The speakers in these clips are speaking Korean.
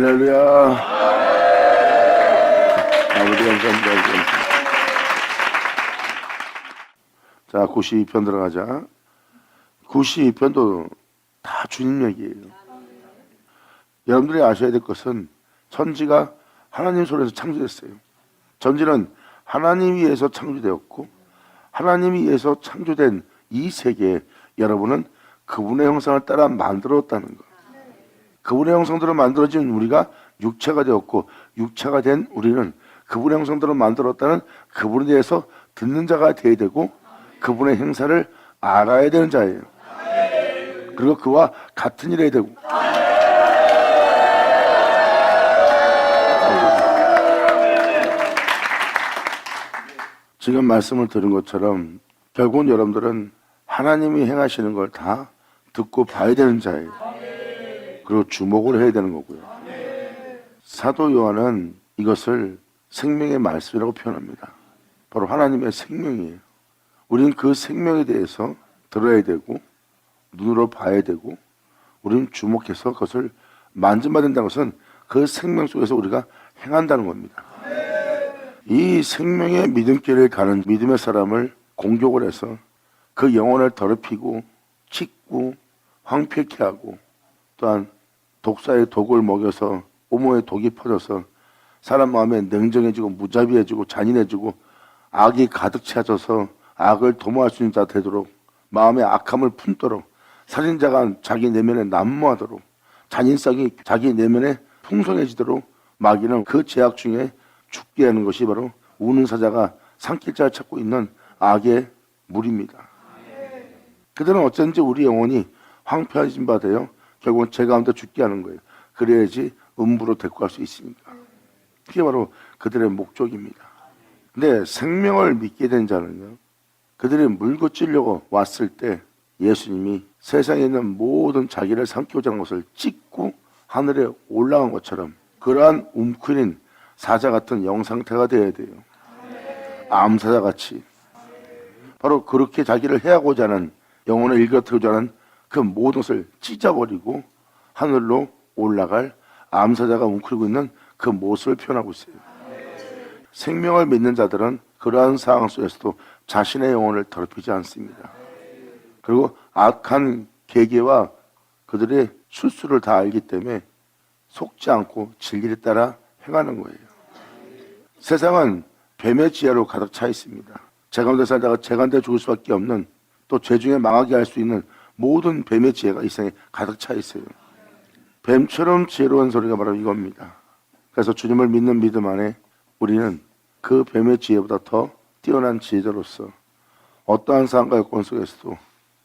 할렐루야. 아버지 감사합니다. 자, 92편 들어가자. 92편도 다 주님 얘기예요. 여러분들이 아셔야 될 것은 천지가 하나님 손에서 창조됐어요. 천지는 하나님에 의해서 창조되었고 하나님에 의해서 창조된 이 세계에 여러분은 그분의 형상을 따라 만들었다는 것. 그분의 형상대로 만들어진 우리가 육체가 되었고 육체가 된 우리는 그분의 형상대로 만들었다는 그분에 대해서 듣는 자가 되어야 되고 그분의 행사를 알아야 되는 자예요. 그리고 그와 같은 일을 해야 되고. 지금 말씀을 들은 것처럼 결국은 여러분들은 하나님이 행하시는 걸 다 듣고 봐야 되는 자예요. 그리고 주목을 해야 되는 거고요. 사도 요한은 이것을 생명의 말씀이라고 표현합니다. 바로 하나님의 생명이에요. 우리는 그 생명에 대해서 들어야 되고 눈으로 봐야 되고 우리는 주목해서 그것을 만져봐야 된다는 것은 그 생명 속에서 우리가 행한다는 겁니다. 이 생명의 믿음길을 가는 믿음의 사람을 공격을 해서 그 영혼을 더럽히고 찢고 황폐케 하고 또한 독사의 독을 먹여서 오모의 독이 퍼져서 사람 마음에 냉정해지고 무자비해지고 잔인해지고 악이 가득 차져서 악을 도모할 수 있는 자 되도록 마음에 악함을 품도록 살인자가 자기 내면에 난무하도록 잔인성이 자기 내면에 풍성해지도록 마귀는 그 죄악 중에 죽게 하는 것이 바로 우는 사자가 산길자를 찾고 있는 악의 물입니다. 그들은 어쩐지 우리 영혼이 황폐해진 바 되어 결국은 죄 가운데 죽게 하는 거예요. 그래야지 음부로 데리고 갈 수 있으니까. 그게 바로 그들의 목적입니다. 근데 생명을 믿게 된 자는요, 그들이 물고 찌려고 왔을 때 예수님이 세상에 있는 모든 자기를 삼키고자 하는 것을 찢고 하늘에 올라간 것처럼 그러한 웅크린 사자 같은 영상태가 되어야 돼요. 암사자같이. 바로 그렇게 자기를 해하고자 하는 영혼을 일그러뜨리고자 하는 그 모든 것을 찢어버리고 하늘로 올라갈 암사자가 웅크리고 있는 그 모습을 표현하고 있어요. 생명을 믿는 자들은 그러한 상황 속에서도 자신의 영혼을 더럽히지 않습니다. 그리고 악한 계계와 그들의 술수를 다 알기 때문에 속지 않고 진리에 따라 행하는 거예요. 세상은 뱀의 지혜로 가득 차 있습니다. 죄 가운데 살다가 죄 가운데 죽을 수밖에 없는 또 죄 중에 망하게 할 수 있는 모든 뱀의 지혜가 이 세상에 가득 차 있어요. 뱀처럼 지혜로운 소리가 바로 이겁니다. 그래서 주님을 믿는 믿음 안에 우리는 그 뱀의 지혜보다 더 뛰어난 지혜자로서 어떠한 상황과 여건 속에서도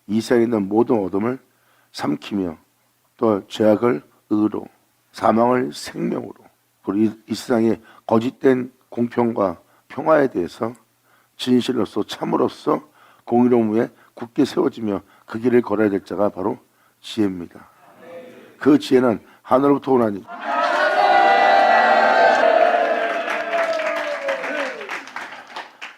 이 세상에 있는 모든 어둠을 삼키며 또 죄악을 의로 사망을 생명으로 그리고 이 세상의 거짓된 공평과 평화에 대해서 진실로서 참으로서 공의로움 위에 굳게 세워지며 그 길을 걸어야 될 자가 바로 지혜입니다. 그 지혜는 하늘로부터 오나니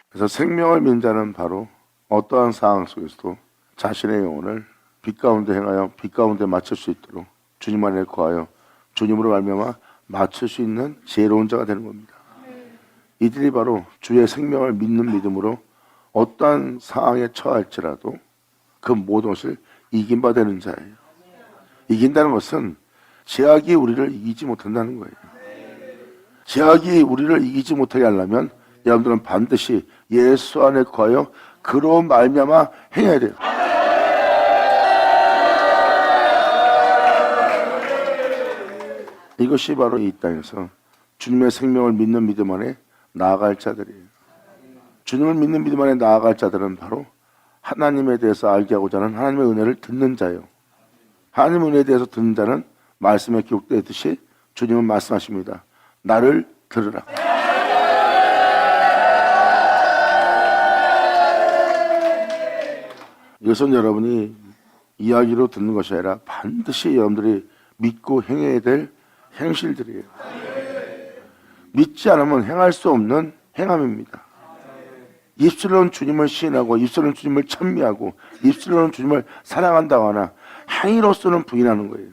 그래서 생명을 믿는 자는 바로 어떠한 상황 속에서도 자신의 영혼을 빛 가운데 행하여 빛 가운데 맞출 수 있도록 주님 안에 거하여 주님으로 말미암아 맞출 수 있는 지혜로운 자가 되는 겁니다. 이들이 바로 주의 생명을 믿는 믿음으로 어떠한 상황에 처할지라도 그 모든 것을 이긴 바 되는 자예요. 이긴다는 것은 죄악이 우리를 이기지 못한다는 거예요. 죄악이 우리를 이기지 못하게 하려면 여러분들은 반드시 예수 안에 거하여 그로 말미암아 행해야 돼요. 이것이 바로 이 땅에서 주님의 생명을 믿는 믿음 안에 나아갈 자들이에요. 주님을 믿는 믿음 안에 나아갈 자들은 바로 하나님에 대해서 알게 하고자 하는 하나님의 은혜를 듣는 자예요. 하나님의 은혜에 대해서 듣는 자는 말씀에 기록되어 있듯이 주님은 말씀하십니다. 나를 들으라. 이것은 여러분이 이야기로 듣는 것이 아니라 반드시 여러분들이 믿고 행해야 될 행실들이에요. 믿지 않으면 행할 수 없는 행함입니다. 입술로는 주님을 시인하고 입술로는 주님을 찬미하고 입술로는 주님을 사랑한다고 하나 행위로서는 부인하는 거예요.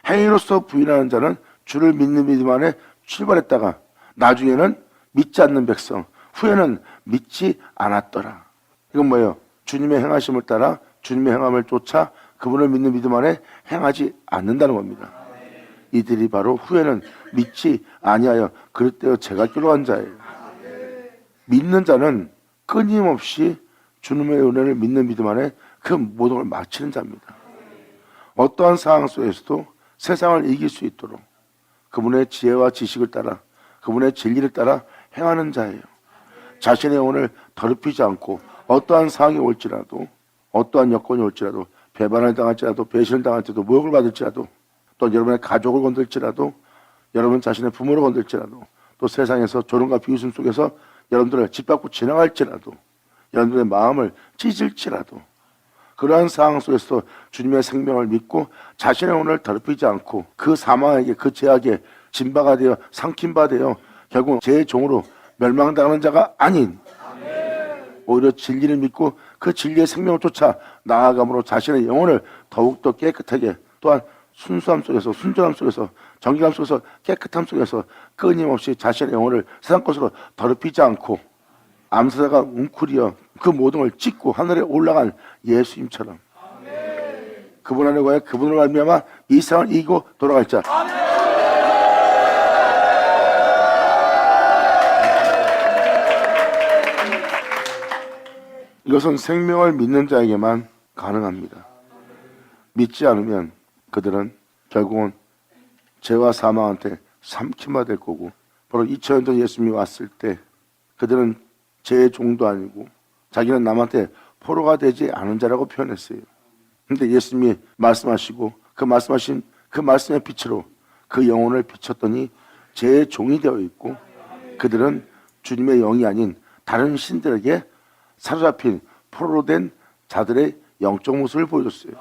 행위로서 부인하는 자는 주를 믿는 믿음 안에 출발했다가 나중에는 믿지 않는 백성, 후에는 믿지 않았더라. 이건 뭐예요? 주님의 행하심을 따라 주님의 행함을 쫓아 그분을 믿는 믿음 안에 행하지 않는다는 겁니다. 이들이 바로 후에는 믿지 아니하여 그릇되어 제가 끼로한 자예요. 믿는 자는 끊임없이 주님의 은혜를 믿는 믿음 안에 그 모든 걸 마치는 자입니다. 어떠한 상황 속에서도 세상을 이길 수 있도록 그분의 지혜와 지식을 따라 그분의 진리를 따라 행하는 자예요. 자신의 영혼을 더럽히지 않고 어떠한 상황이 올지라도 어떠한 여건이 올지라도 배반을 당할지라도 배신을 당할지라도 모욕을 받을지라도 또 여러분의 가족을 건들지라도 여러분 자신의 부모를 건들지라도 또 세상에서 조롱과 비웃음 속에서 여러분들을 짓밟고 지나갈지라도 여러분들의 마음을 찢을지라도 그러한 상황 속에서 주님의 생명을 믿고 자신의 영혼을 더럽히지 않고 그 사망에게 그 죄악에 진바가 되어 삼킨 바 되어 결국 죄의 종으로 멸망당하는 자가 아닌 오히려 진리를 믿고 그 진리의 생명을 쫓아 나아감으로 자신의 영혼을 더욱더 깨끗하게 또한 순수함 속에서 순전함 속에서 정결함 속에서 깨끗함 속에서 끊임없이 자신의 영혼을 세상 것으로 더럽히지 않고 암사자가 웅크리어 그 모든 걸 찢고 하늘에 올라간 예수님처럼 그분 안에 거해 그분을 말미암아 이 세상을 이기고 돌아갈 자. 이것은 생명을 믿는 자에게만 가능합니다. 믿지 않으면 그들은 결국은 죄와 사망한테 삼킴화 될 거고 바로 2000년 전 예수님이 왔을 때 그들은 죄의 종도 아니고 자기는 남한테 포로가 되지 않은 자라고 표현했어요. 그런데 예수님이 말씀하시고 그 말씀하신 그 말씀의 빛으로 그 영혼을 비췄더니 죄의 종이 되어 있고 그들은 주님의 영이 아닌 다른 신들에게 사로잡힌 포로로 된 자들의 영적 모습을 보여줬어요.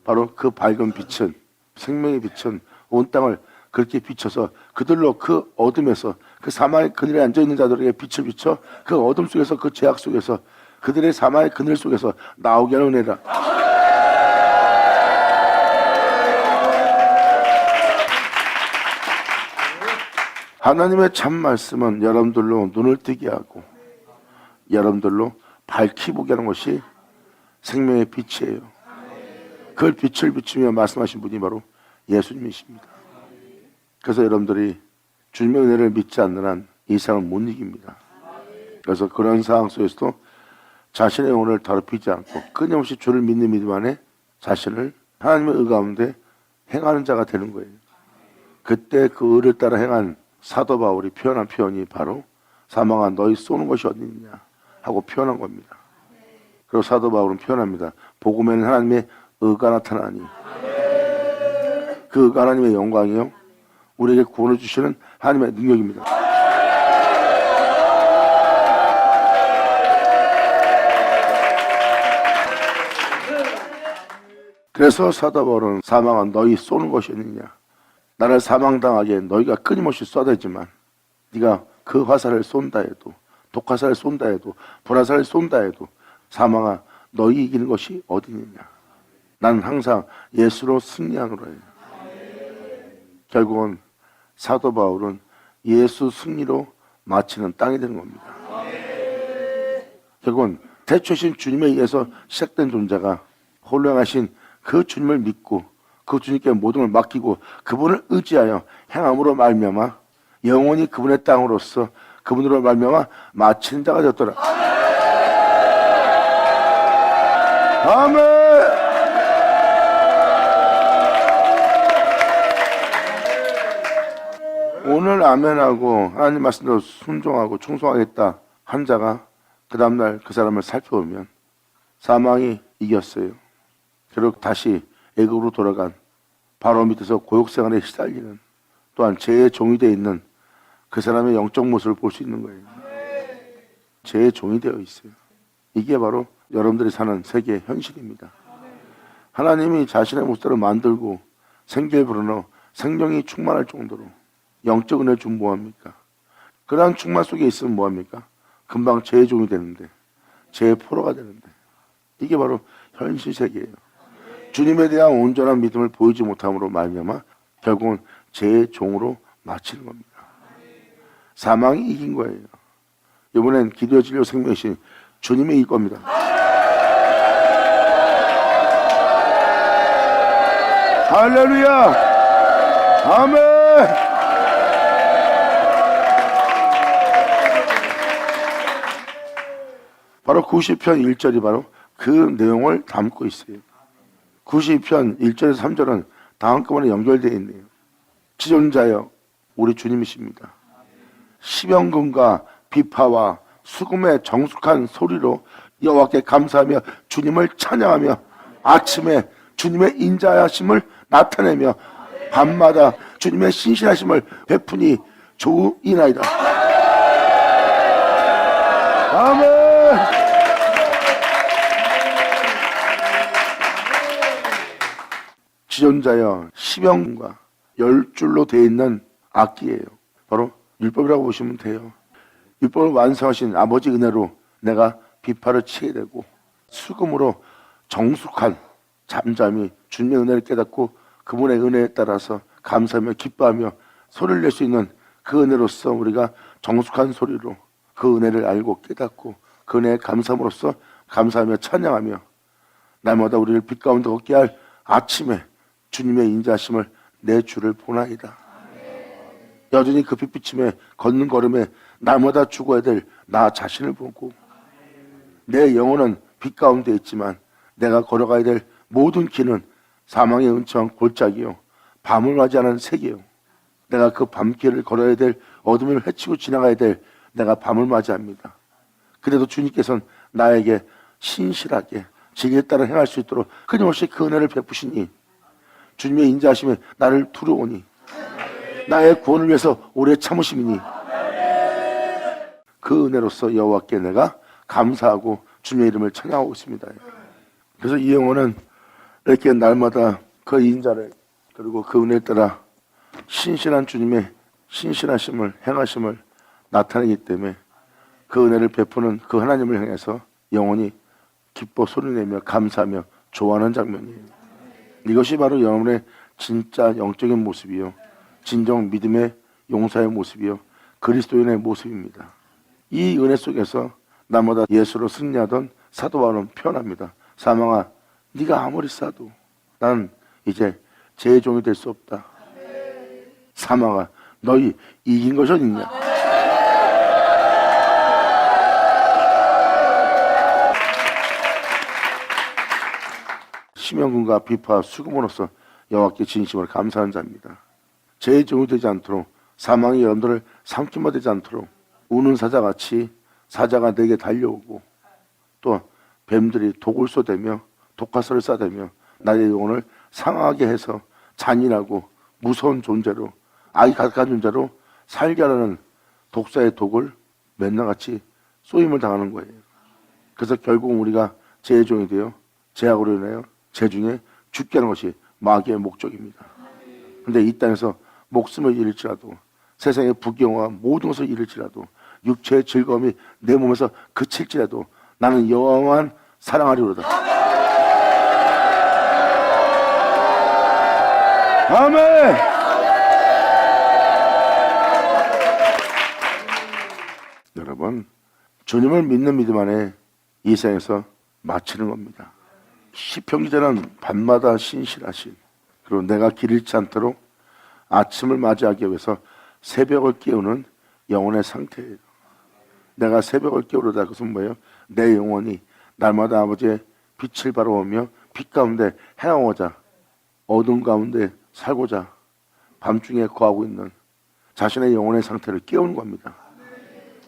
바로 그 밝은 빛은 생명의 빛은 온 땅을 그렇게 비춰서 그들로 그 어둠에서 그 사망의 그늘에 앉아있는 자들에게 빛을 비춰 그 어둠 속에서 그 죄악 속에서 그들의 사망의 그늘 속에서 나오게 하는 은혜라. 하나님의 참 말씀은 여러분들로 눈을 뜨게 하고 여러분들로 밝히 보게 하는 것이 생명의 빛이에요. 그 빛을 비추며 말씀하신 분이 바로 예수님이십니다. 그래서 여러분들이 주님의 은혜를 믿지 않는 한 이 세상을 못 이깁니다. 그래서 그런 상황 속에서도 자신의 영혼을 더럽히지 않고 끊임없이 주를 믿는 믿음 안에 자신을 하나님의 의 가운데 행하는 자가 되는 거예요. 그때 그 의를 따라 행한 사도 바울이 표현한 표현이 바로 사망아 너희 쏘는 것이 어디 있냐 하고 표현한 겁니다. 그리고 사도 바울은 표현합니다. 복음에는 하나님의 의가 나타나니 그 의가 하나님의 영광이요 우리에게 구원을 주시는 하나님의 능력입니다. 그래서 사도 바울은 사망아 너희 쏘는 것이 어디냐 나를 사망당하게 너희가 끊임없이 쏴대지만 네가 그 화살을 쏜다 해도 독화살을 쏜다 해도 불화살을 쏜다 해도 사망아 너희 이기는 것이 어디느냐 나는 항상 예수로 승리하노라 해요. 결국은 사도 바울은 예수 승리로 마치는 땅이 되는 겁니다. 결국은 태초신 주님에 의해서 시작된 존재가 홀로행하신 그 주님을 믿고 그 주님께 모든 걸 맡기고 그분을 의지하여 행함으로 말미암아 영원히 그분의 땅으로서 그분으로 말미암아 마치는 자가 되었더라. 아멘. 오늘 아멘하고 하나님 말씀대로 순종하고 충성하겠다 한 자가 그 다음날 그 사람을 살펴보면 사망이 이겼어요. 결국 다시 애굽으로 돌아간 바로 밑에서 고육생활에 시달리는 또한 죄의 종이 되어 있는 그 사람의 영적 모습을 볼 수 있는 거예요. 죄의 종이 되어 있어요. 이게 바로 여러분들이 사는 세계의 현실입니다. 하나님이 자신의 모습대로 만들고 생기를 불어넣어 생명이 충만할 정도로 영적 은혜를 주면 뭐합니까? 그러한 충만 속에 있으면 뭐합니까? 금방 죄의 종이 되는데 죄의 포로가 되는데 이게 바로 현실 세계예요. 주님에 대한 온전한 믿음을 보이지 못함으로 말미암아 결국은 제 종으로 마치는 겁니다. 사망이 이긴 거예요. 이번엔 기도 진료 생명이신 주님이 이길 겁니다. 할렐루야! 아멘! 바로 90편 1절이 바로 그 내용을 담고 있어요. 90편 1절에서 3절은 다음번에 연결되어 있네요. 지존자여 우리 주님이십니다. 시병금과 비파와 수금의 정숙한 소리로 여호와께 감사하며 주님을 찬양하며 아침에 주님의 인자하심을 나타내며 밤마다 주님의 신실하심을 베푸니 좋으이나이다. 아멘. 지존자여 시병과 10줄로 되어 있는 악기예요. 바로 율법이라고 보시면 돼요. 율법을 완성하신 아버지 은혜로 내가 비파를 치게 되고 수금으로 정숙한 잠잠히 주님의 은혜를 깨닫고 그분의 은혜에 따라서 감사하며 기뻐하며 소리를 낼 수 있는 그 은혜로서 우리가 정숙한 소리로 그 은혜를 알고 깨닫고 그 은혜에 감사함으로써 감사하며 찬양하며 날마다 우리를 빛 가운데 걷게 할 아침에 주님의 인자하심을 내 주를 보나이다. 여전히 그 빛비침에 걷는 걸음에 날마다 죽어야 될 나 자신을 보고 내 영혼은 빛 가운데 있지만 내가 걸어가야 될 모든 길은 사망의 은처한 골짜기요 밤을 맞이하는 세계요. 내가 그 밤길을 걸어야 될 어둠을 헤치고 지나가야 될 내가 밤을 맞이합니다. 그래도 주님께서는 나에게 신실하게 진리에 따라 행할 수 있도록 끊임없이 그 은혜를 베푸시니 주님의 인자하심에 나를 두려우니 나의 구원을 위해서 오래 참으심이니 그 은혜로서 여호와께 내가 감사하고 주님의 이름을 찬양하고 있습니다. 그래서 이 영혼은 이렇게 날마다 그 인자를 그리고 그 은혜에 따라 신실한 주님의 신실하심을 행하심을 나타내기 때문에 그 은혜를 베푸는 그 하나님을 향해서 영혼이 기뻐 소리내며 감사하며 좋아하는 장면이에요. 이것이 바로 여러분의 진짜 영적인 모습이요 진정 믿음의 용사의 모습이요 그리스도인의 모습입니다. 이 은혜 속에서 나보다 예수로 승리하던 사도 바울은 표현합니다. 사망아 네가 아무리 싸도 난 이제 제 종이 될 수 없다. 사망아 너희 이긴 것이 어딨냐. 시명금과 비파 수금으로서 여호와께 진심으로 감사하는 자입니다. 제 종이 되지 않도록 사망이 여러분들을 삼키면 되지 않도록 우는 사자같이 사자가 내게 달려오고 또 뱀들이 독을 쏘대며 독화살을 쏴대며 나의 영혼을 상하게 해서 잔인하고 무서운 존재로 악이 가득한 존재로 살게 하려는 독사의 독을 맨날같이 쏘임을 당하는 거예요. 그래서 결국 우리가 죄의 종이 되어 죄악으로 인하여 죄 중에 죽게 하는 것이 마귀의 목적입니다. 그런데 이 땅에서 목숨을 잃을지라도 세상의 부귀영화 모든 것을 잃을지라도 육체의 즐거움이 내 몸에서 그칠지라도 나는 여호와만 사랑하리로다. 아멘. 여러분 주님을 믿는 믿음 안에 이 세상에서 마치는 겁니다. 시편 기자는 밤마다 신실하신 그리고 내가 길 잃지 않도록 아침을 맞이하기 위해서 새벽을 깨우는 영혼의 상태예요. 내가 새벽을 깨우려다 그것은 뭐예요? 내 영혼이 날마다 아버지의 빛을 바라보며 빛 가운데 행하고자 어둠 가운데 살고자 밤중에 거하고 있는 자신의 영혼의 상태를 깨우는 겁니다.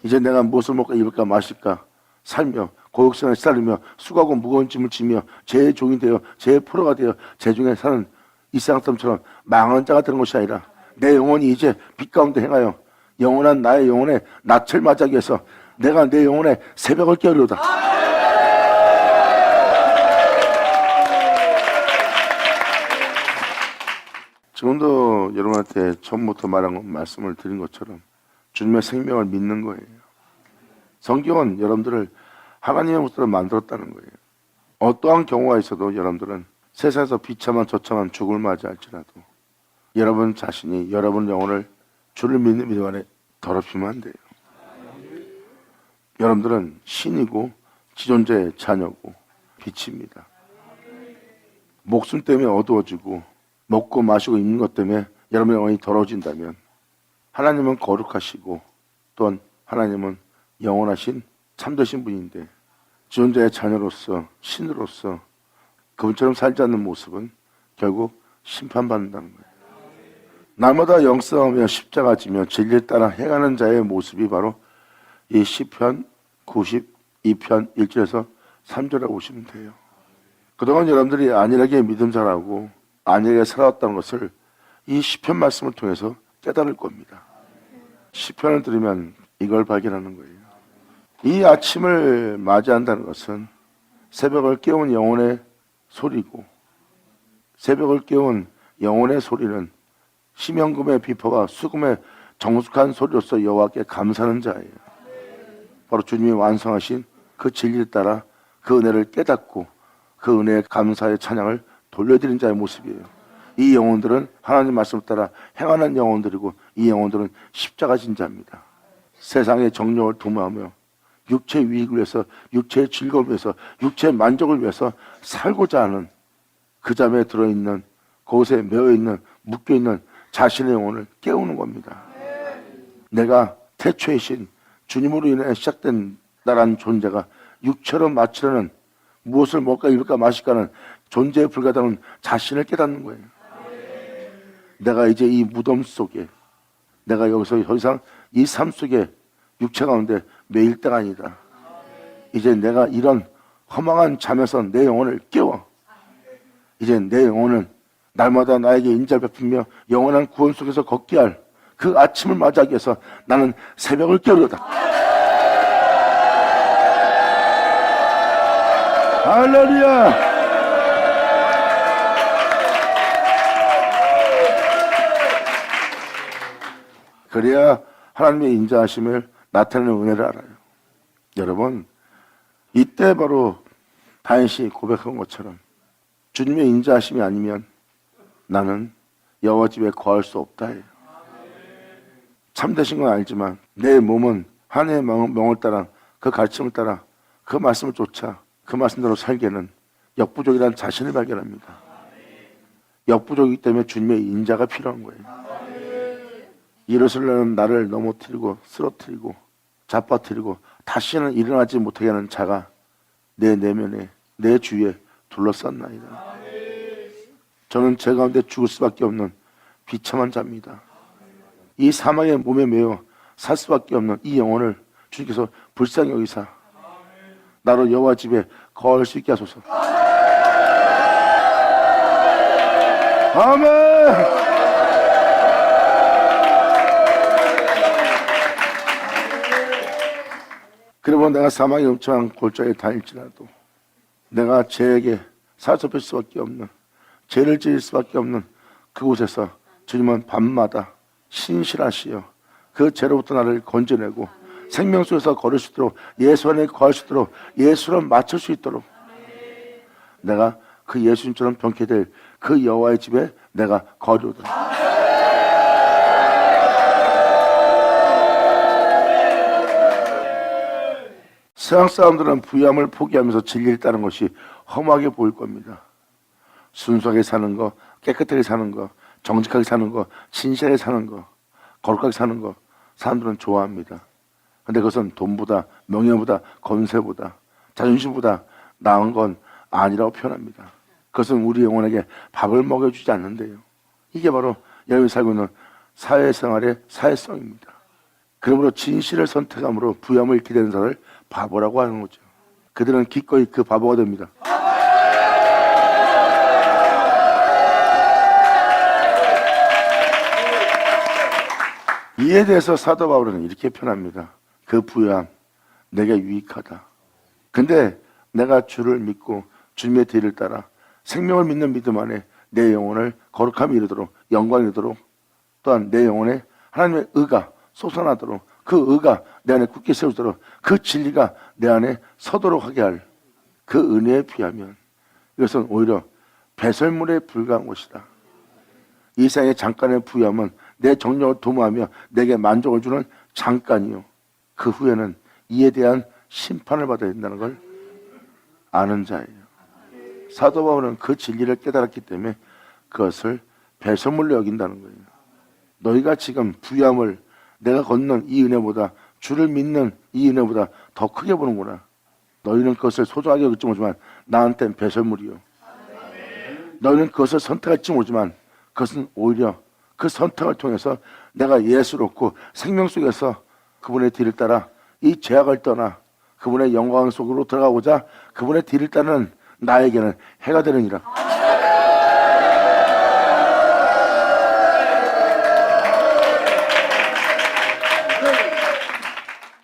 이제 내가 무엇을 먹고 입을까 마실까 살며 고역생활에 시달리며 수고하고 무거운 짐을 지며 죄의 종이 되어 죄의 포로가 되어 죄 중에 사는 이 세상 사람처럼 망하는 자가 되는 것이 아니라 내 영혼이 이제 빛 가운데 행하여 영원한 나의 영혼의 낯을 맞이하기 위해서 내가 내 영혼의 새벽을 깨우려다. 지금도 여러분한테 처음부터 말씀을 드린 것처럼 주님의 생명을 믿는 거예요. 성경은 여러분들을 하나님의 모습으로 만들었다는 거예요. 어떠한 경우가 있어도 여러분들은 세상에서 비참한 저참한 죽음을 맞이할지라도 여러분 자신이 여러분 영혼을 주를 믿는 믿음 안에 더럽히면 안 돼요. 여러분들은 신이고 지존자의 자녀고 빛입니다. 목숨 때문에 어두워지고 먹고 마시고 입는 것 때문에 여러분의 영혼이 더러워진다면 하나님은 거룩하시고 또한 하나님은 영원하신 참되신 분인데 지존자의 자녀로서 신으로서 그분처럼 살지 않는 모습은 결국 심판받는다는 거예요. 날마다 영성하며 십자가 지며 진리에 따라 행하는 자의 모습이 바로 이 시편 92편 1절에서 3절에 보시면 돼요. 그동안 여러분들이 안일하게 믿음 잘하고 안일하게 살아왔다는 것을 이 시편 말씀을 통해서 깨달을 겁니다. 시편을 들으면 이걸 발견하는 거예요. 이 아침을 맞이한다는 것은 새벽을 깨운 영혼의 소리고, 새벽을 깨운 영혼의 소리는 심연금의 비포가 수금의 정숙한 소리로서 여호와께 감사하는 자예요. 바로 주님이 완성하신 그 진리에 따라 그 은혜를 깨닫고 그 은혜의 감사의 찬양을 돌려드리는 자의 모습이에요. 이 영혼들은 하나님 말씀을 따라 행하는 영혼들이고 이 영혼들은 십자가 진 자입니다. 세상의 정욕을 도모하며 육체의 유익을 위해서, 육체의 즐거움을 위해서, 육체의 만족을 위해서 살고자 하는 그 잠에 들어있는, 그곳에 매어있는, 묶여있는 자신의 영혼을 깨우는 겁니다. 내가 태초의 신 주님으로 인해 시작된 나라는 존재가 육체로 마치려는 무엇을 먹을까 입을까 마실까는 존재에 불과하다는 자신을 깨닫는 거예요. 내가 이제 이 무덤 속에, 내가 여기서 더 이상 이 삶 속에 육체 가운데 매일 때가 아니다. 이제 내가 이런 허망한 잠에서 내 영혼을 깨워. 이제 내 영혼은 날마다 나에게 인자를 베풀며 영원한 구원 속에서 걷게 할 그 아침을 맞이하기 위해서 나는 새벽을 깨우려다. 할렐루야. 그래야 하나님의 인자하심을 나타내는 은혜를 알아요. 여러분, 이때 바로 다윗이 고백한 것처럼 주님의 인자하심이 아니면 나는 여호와 집에 거할 수 없다 해요. 참되신 건 알지만 내 몸은 하나님의 명을 따라, 그 가르침을 따라, 그 말씀을 쫓아 그 말씀대로 살기에는 역부족이라는 자신을 발견합니다. 역부족이기 때문에 주님의 인자가 필요한 거예요. 일어서려는 나를 넘어뜨리고 쓰러뜨리고 잡아뜨리고 다시는 일어나지 못하게 하는 자가 내 내면에, 내 주위에 둘러쌌나이다. 저는 제 가운데 죽을 수밖에 없는 비참한 자입니다. 이 사망의 몸에 매여 살 수밖에 없는 이 영혼을 주님께서 불쌍히 여기사 나로 여호와 집에 거할 수 있게 하소서. 아멘. 그러면 내가 사망의 음침한 골짜기에 다닐지라도 내가 죄에게 사로잡힐 수밖에 없는, 죄를 지을 수밖에 없는 그곳에서 주님은 밤마다 신실하시어 그 죄로부터 나를 건져내고 생명 속에서 걸을 수 있도록, 예수 안에 거할 수 있도록, 예수로 맞출 수 있도록 내가 그 예수님처럼 병케 될 그 여호와의 집에 내가 거하리로다. 세상 사람들은 부유함을 포기하면서 진리를 따르는 것이 험하게 보일 겁니다. 순수하게 사는 거, 깨끗하게 사는 거, 정직하게 사는 거, 진실하게 사는 거, 거룩하게 사는 거 사람들은 좋아합니다. 근데 그것은 돈보다, 명예보다, 권세보다, 자존심보다 나은 건 아니라고 표현합니다. 그것은 우리 영혼에게 밥을 먹여주지 않는데요. 이게 바로 여러분이 살고 있는 사회생활의 사회성입니다. 그러므로 진실을 선택함으로 부유함을 잃게 되는 자를 바보라고 하는 거죠. 그들은 기꺼이 그 바보가 됩니다. 이에 대해서 사도 바울은 이렇게 표현합니다. 그 부유함 내게 유익하다. 근데 내가 주를 믿고 주님의 뒤를 따라 생명을 믿는 믿음 안에 내 영혼을 거룩함이 이르도록, 영광이 이르도록, 또한 내 영혼에 하나님의 의가 솟아나도록, 그 의가 내 안에 굳게 세우도록, 그 진리가 내 안에 서도록 하게 할 그 은혜에 비하면 이것은 오히려 배설물에 불과한 것이다. 이 세상의 잠깐의 부유함은 내 정력을 도모하며 내게 만족을 주는 잠깐이요. 그 후에는 이에 대한 심판을 받아야 된다는 걸 아는 자예요. 사도 바울은 그 진리를 깨달았기 때문에 그것을 배설물로 여긴다는 거예요. 너희가 지금 부유함을 내가 걷는 이 은혜보다, 주를 믿는 이 은혜보다 더 크게 보는구나. 너희는 그것을 소중하게 여길지 모르지만 나한테는 배설물이요. 너희는 그것을 선택할지 모르지만 그것은 오히려 그 선택을 통해서 내가 예수를 얻고 생명 속에서 그분의 뒤를 따라 이 죄악을 떠나 그분의 영광 속으로 들어가고자 그분의 뒤를 따르는 나에게는 해가 되느니라.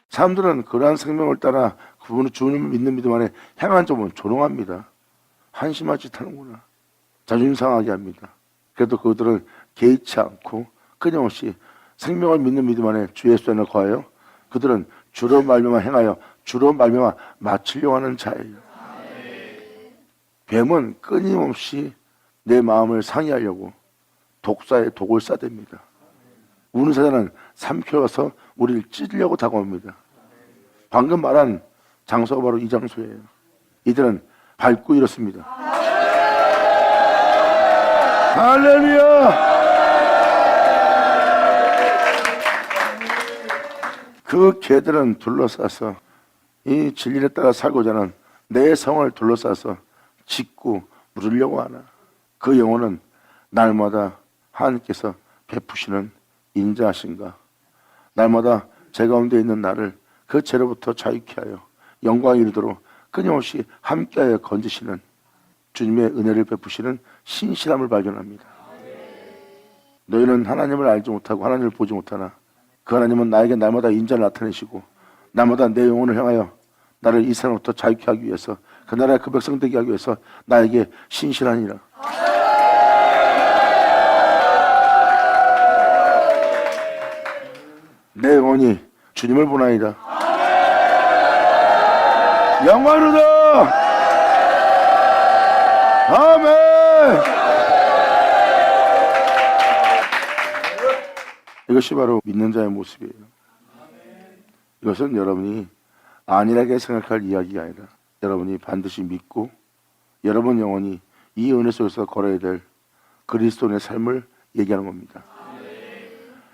사람들은 그러한 생명을 따라 그분을 주님을 믿는 믿음 안에 행한 점은 조롱합니다. 한심한 짓 하는구나. 자존심 상하게 합니다. 그래도 그들은 개의치 않고 끊임없이 생명을 믿는 믿음 안에 주 예수 안에 거하여 그들은 주로 말미암아 행하여 주로 말미암아 마치려고 하는 자예요. 뱀은 끊임없이 내 마음을 상해하려고 독사에 독을 싸댑니다. 우는 사자는 삼켜서 우리를 찌르려고 다가옵니다. 방금 말한 장소가 바로 이 장소예요. 이들은 밟고 일었습니다. 할렐루야! 그 개들은 둘러싸서 이 진리에 따라 살고자 하는 내 성을 둘러싸서 짓고 물으려고 하나. 그 영혼은 날마다 하나님께서 베푸시는 인자하신가. 날마다 제 가운데 있는 나를 그 죄로부터 자유케 하여 영광에 이르도록 끊임없이 함께하여 건지시는 주님의 은혜를 베푸시는 신실함을 발견합니다. 너희는 하나님을 알지 못하고 하나님을 보지 못하나 그 하나님은 나에게 날마다 인자를 나타내시고 날마다 내 영혼을 향하여 나를 이 세상부터 자유케 하기 위해서 그 나라의 그 백성 되게 하기 위해서 나에게 신실하니라. 내 영혼이 주님을 보나이다. 영광으로다. 아멘. 이것이 바로 믿는 자의 모습이에요. 이것은 여러분이 안일하게 생각할 이야기가 아니라 여러분이 반드시 믿고 여러분 영혼이 이 은혜 속에서 걸어야 될 그리스도인의 삶을 얘기하는 겁니다.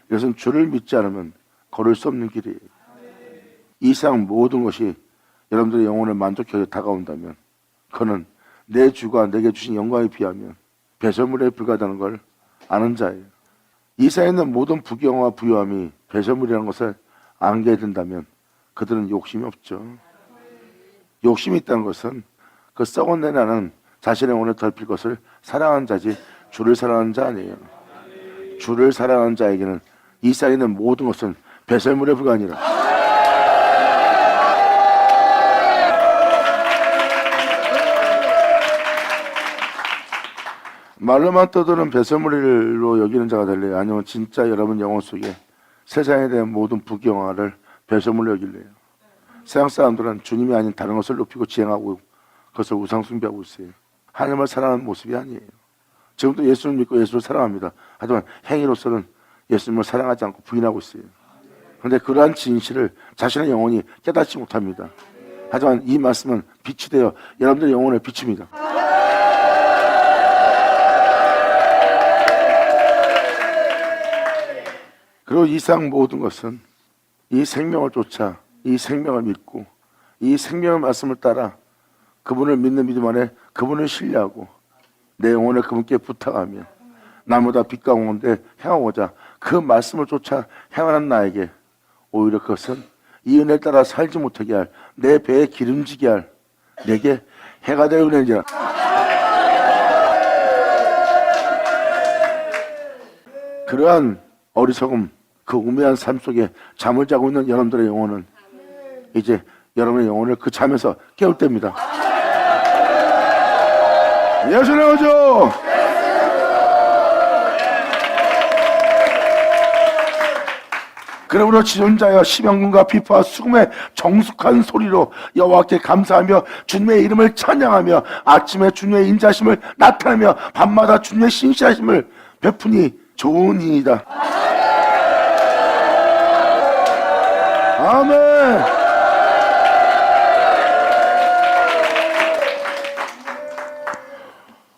이것은 주를 믿지 않으면 걸을 수 없는 길이에요. 이 세상 모든 것이 여러분들의 영혼을 만족하게 다가온다면 그는 내 주가 내게 주신 영광에 비하면 배설물에 불과하다는 걸 아는 자예요. 이 세상에 있는 모든 부경과 부유함이 배설물이라는 것을 안게 된다면 그들은 욕심이 없죠. 욕심이 있다는 것은 그 썩은 내 나는 자신의 영혼을 더럽힐 것을 사랑하는 자지 주를 사랑하는 자 아니에요. 주를 사랑하는 자에게는 이 세상에 있는 모든 것은 배설물에 불과하니라. 말로만 떠드는 배설물로 여기는 자가 될래요? 아니면 진짜 여러분 영혼 속에 세상에 대한 모든 부경화를 배설물로 여길래요? 세상 사람들은 주님이 아닌 다른 것을 높이고 지행하고 그것을 우상 숭배하고 있어요. 하나님을 사랑하는 모습이 아니에요. 지금도 예수를 믿고 예수를 사랑합니다. 하지만 행위로서는 예수님을 사랑하지 않고 부인하고 있어요. 그런데 그러한 진실을 자신의 영혼이 깨닫지 못합니다. 하지만 이 말씀은 빛이 되어 여러분들의 영혼을 비춥니다. 그리고 이 세상 모든 것은 이 생명을 쫓아 이 생명을 믿고 이 생명의 말씀을 따라 그분을 믿는 믿음 안에 그분을 신뢰하고 내 영혼을 그분께 부탁하며 나보다 빛과 공헌데 행하고자 그 말씀을 쫓아 행하는 나에게 오히려 그것은 이 은혜를 따라 살지 못하게 할 내 배에 기름지게 할 내게 해가 될 은혜니라. 그러한 어리석음 그 우매한 삶 속에 잠을 자고 있는 여러분들의 영혼은 이제 여러분의 영혼을 그 잠에서 깨울 때입니다. 예수님 오죠. 그러므로 지존자여 심형군과 비파와 수금의 정숙한 소리로 여호와께 감사하며 주님의 이름을 찬양하며 아침에 주님의 인자심을 나타내며 밤마다 주님의 신실하심을 베푸니 좋은 이이다. 아멘.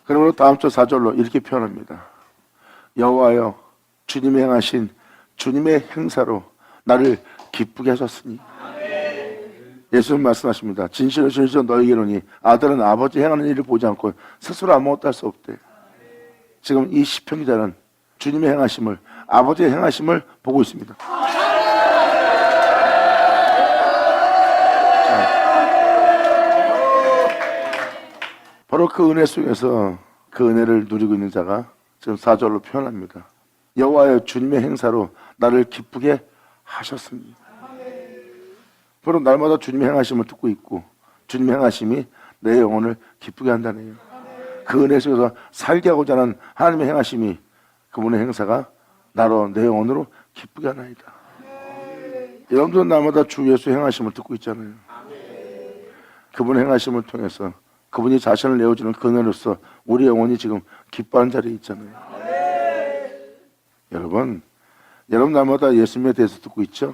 그러므로 다음 주 4절로 이렇게 표현합니다. 여호와여 주님이 행하신 주님의 행사로 나를 기쁘게 하셨으니. 예수님 말씀하십니다. 진실로 진실로 너희에게 이르노니 아들은 아버지 행하는 일을 보지 않고 스스로 아무것도 할 수 없대. 지금 이 시편 기자는 주님의 행하심을, 아버지의 행하심을 보고 있습니다. 바로 그 은혜 속에서 그 은혜를 누리고 있는 자가 지금 4절로 표현합니다. 여호와여 주님의 행사로 나를 기쁘게 하셨습니다. 바로 날마다 주님의 행하심을 듣고 있고 주님의 행하심이 내 영혼을 기쁘게 한다네요. 그 은혜 속에서 살게 하고자 하는 하나님의 행하심이, 그분의 행사가 나로 내 영혼으로 기쁘게 하나이다. 여러분들은 날마다 주 예수의 행하심을 듣고 있잖아요. 그분의 행하심을 통해서 그분이 자신을 내어주는 그 은혜로서 우리 영혼이 지금 기뻐하는 자리에 있잖아요. 여러분 날마다 예수님에 대해서 듣고 있죠?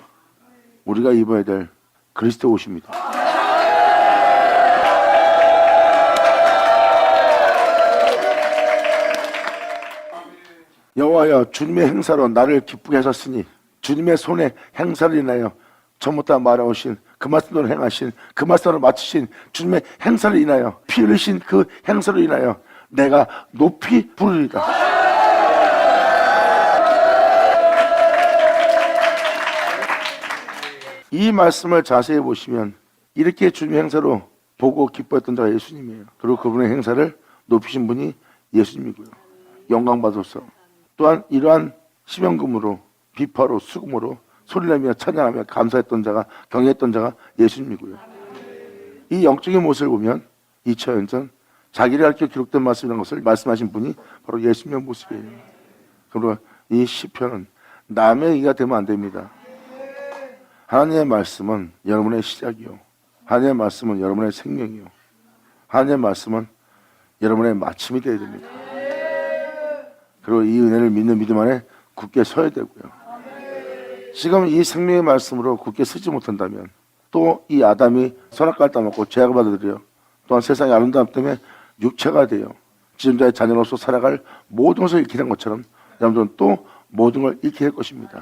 우리가 입어야 될 그리스도 옷입니다. 여호와여 주님의 행사로 나를 기쁘게 하셨으니 주님의 손에 행사를 인하여 전부터 말해오신 그 말씀으로 행하신 그 말씀으로 마치신 주님의 행사를 인하여 피 흘리신 그 행사로 인하여 내가 높이 부르리다. 이 말씀을 자세히 보시면 이렇게 주님의 행사로 보고 기뻐했던 자가 예수님이에요. 그리고 그분의 행사를 높이신 분이 예수님이고요. 영광 받으소서. 또한 이러한 심연금으로 비파로 수금으로 소리내며 찬양하며 감사했던 자가, 경외했던 자가 예수님이고요. 이 영적인 모습을 보면 2000년 전 자기를 가르쳐 기록된 말씀이라는 것을 말씀하신 분이 바로 예수님의 모습이에요. 그리고 이 시편은 남의 얘기가 되면 안 됩니다. 하나님의 말씀은 여러분의 시작이요, 하나님의 말씀은 여러분의 생명이요, 하나님의 말씀은 여러분의 마침이 되어야 됩니다. 그리고 이 은혜를 믿는 믿음 안에 굳게 서야 되고요. 지금 이 생명의 말씀으로 굳게 서지 못한다면 또 이 아담이 선악과를 따먹고 죄악을 받아들여 또한 세상의 아름다움 때문에 육체가 되어 지존자의 자녀로서 살아갈 모든 것을 잃게 된 것처럼 여러분들은 또 모든 걸 잃게 될 것입니다.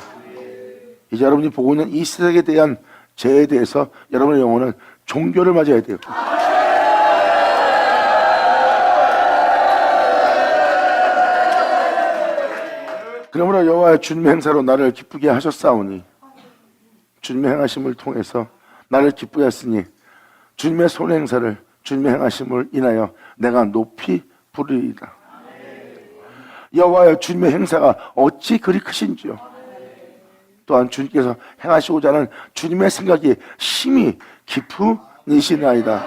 이제 여러분이 보고 있는 이 세상에 대한 죄에 대해서 여러분의 영혼은 종교를 맞아야 돼요. 그러므로 여호와의 주님의 행사로 나를 기쁘게 하셨사오니 주님의 행하심을 통해서 나를 기쁘게 하시니 주님의 손의 행사를, 주님의 행하심을 인하여 내가 높이 부르리이다. 여호와의 주님의 행사가 어찌 그리 크신지요. 또한 주님께서 행하시고자 하는 주님의 생각이 심히 깊으니시나이다.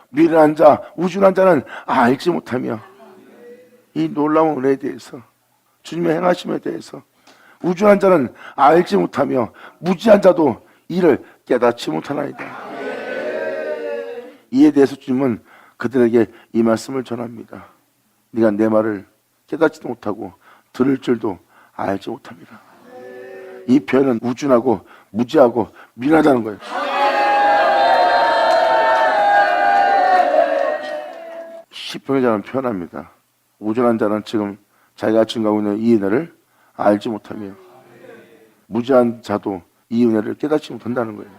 미련한 자, 우준한 자는 알지 못하며 이 놀라운 은혜에 대해서, 주님의 행하심에 대해서 우준한 자는 알지 못하며 무지한 자도 이를 깨닫지 못하나이다. 이에 대해서 주님은 그들에게 이 말씀을 전합니다. 네가 내 말을 깨닫지도 못하고 들을 줄도 알지 못합니다. 이 표현은 우준하고 무지하고 미련하다는 거예요. 시편의 자는 표현합니다. 우준한 자는 지금 자기가 증가하고 있는 이 은혜를 알지 못하며 무지한 자도 이 은혜를 깨닫지 못한다는 거예요.